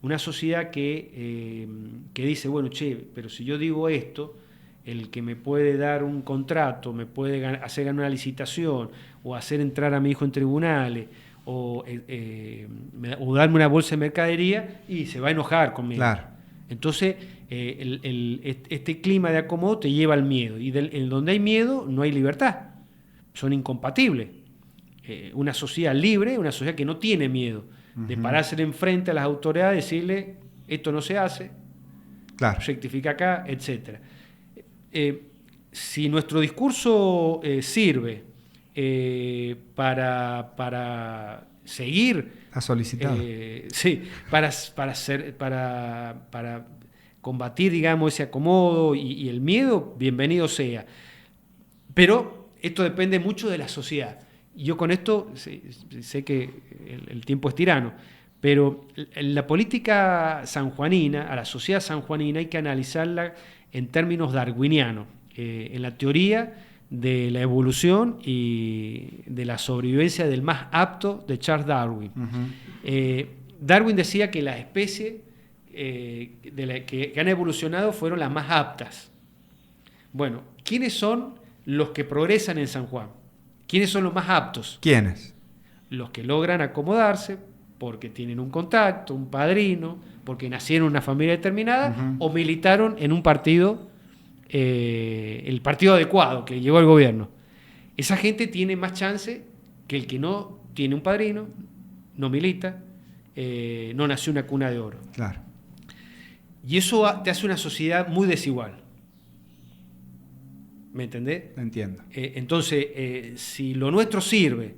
Una sociedad que dice, bueno, pero si yo digo esto, el que me puede dar un contrato, me puede hacer ganar una licitación, o hacer entrar a mi hijo en tribunales, o darme una bolsa de mercadería, y se va a enojar conmigo. Claro. Entonces, este clima de acomodo te lleva al miedo, y en donde hay miedo no hay libertad, son incompatibles. Una sociedad libre, una sociedad que no tiene miedo de pararse enfrente a las autoridades y decirle, esto no se hace, claro, rectifica acá, etc. Si nuestro discurso sirve para seguir ha solicitado, sí, para combatir, digamos, ese acomodo y el miedo, bienvenido sea. Pero esto depende mucho de la sociedad. Yo con esto sé que el tiempo es tirano, pero la política sanjuanina, a la sociedad sanjuanina, hay que analizarla en términos darwinianos, en la teoría de la evolución y de la sobrevivencia del más apto de Charles Darwin. Darwin decía que las especies que han evolucionado fueron las más aptas. Bueno, ¿quiénes son los que progresan en San Juan? ¿Quiénes son los más aptos? ¿Quiénes? Los que logran acomodarse porque tienen un contacto, un padrino, porque nacieron en una familia determinada, o militaron en un partido, el partido adecuado que llegó al gobierno. Esa gente tiene más chance que el que no tiene un padrino, no milita, no nació en una cuna de oro. Claro. Y eso te hace una sociedad muy desigual. ¿Me entendés? Entiendo. Entonces, si lo nuestro sirve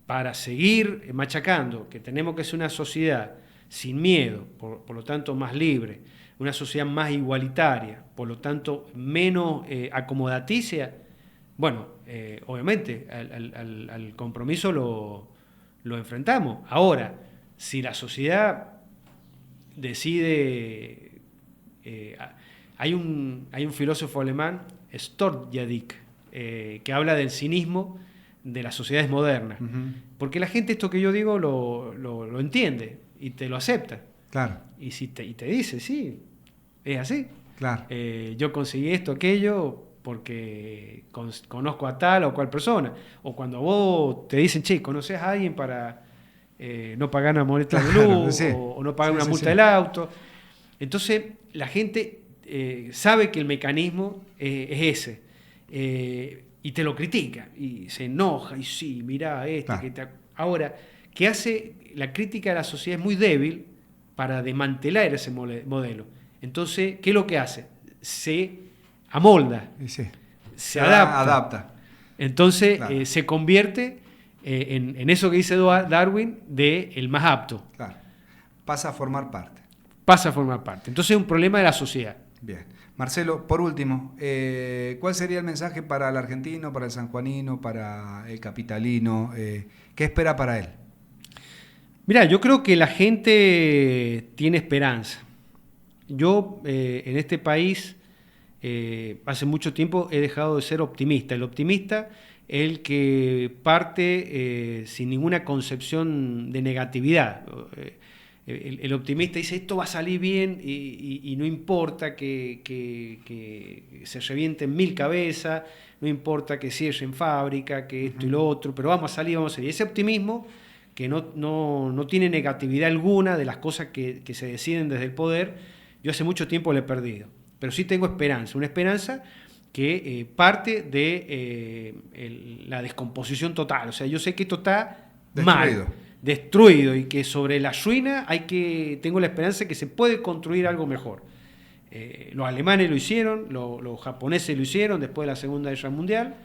para seguir machacando, que tenemos que ser una sociedad sin miedo, por lo tanto más libre, una sociedad más igualitaria, por lo tanto menos acomodaticia, bueno, obviamente al compromiso lo enfrentamos. Ahora, si la sociedad decide... hay un filósofo alemán, Stordjadik, que habla del cinismo de las sociedades modernas. Porque la gente esto que yo digo lo entiende y te lo acepta. Claro. Y te dice, sí, es así. Claro. Yo conseguí esto, aquello, porque conozco a tal o cual persona. O cuando vos te dicen, che, ¿conoces a alguien para no pagar una multa de luz, sí, o no pagar una multa del auto? Entonces, la gente sabe que el mecanismo es ese, y te lo critica, y se enoja, y sí, mirá, claro. Ahora, que hace la crítica de la sociedad es muy débil para desmantelar ese modelo. Entonces, ¿qué es lo que hace? Se amolda, Y sí. se adapta. Entonces, Claro. se convierte en eso que dice Darwin, de el más apto. Claro. Pasa a formar parte. Pasa a formar parte. Entonces, es un problema de la sociedad. Bien. Marcelo, por último, ¿cuál sería el mensaje para el argentino, para el sanjuanino, para el capitalino? ¿Qué espera para él? Mirá, yo creo que la gente tiene esperanza. Yo en este país hace mucho tiempo he dejado de ser optimista. El optimista es el que parte sin ninguna concepción de negatividad. El optimista dice esto va a salir bien y no importa que se revienten 1000 cabezas, no importa que cierren fábrica, que esto y lo otro, pero vamos a salir. Ese optimismo que no tiene negatividad alguna de las cosas que se deciden desde el poder, yo hace mucho tiempo le he perdido. Pero sí tengo esperanza, una esperanza que parte de la descomposición total. O sea, yo sé que esto está destruido, y que sobre la ruina tengo la esperanza que se puede construir algo mejor. Los alemanes lo hicieron, los japoneses lo hicieron después de la Segunda Guerra Mundial,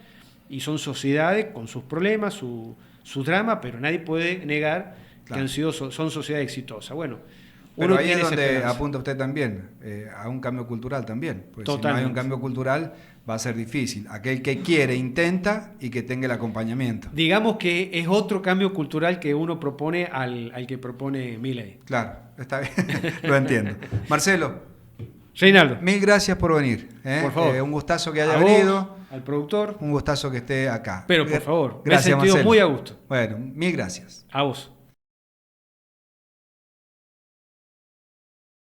y son sociedades con sus problemas, sus dramas, pero nadie puede negar que son sociedades exitosas. Bueno, pero ahí es donde apunta usted también, a un cambio cultural también. Porque si no hay un cambio cultural, va a ser difícil. Aquel que quiere, intenta y que tenga el acompañamiento. Digamos que es otro cambio cultural que uno propone al que propone Milei. Claro, está bien, lo entiendo. Marcelo. Reinaldo. Mil gracias por venir. Por favor. Un gustazo que haya venido. Al productor. Un gustasto que esté acá. Pero por favor, gracias, me he sentido Marcelo. muy a gusto. Bueno, mil gracias. A vos.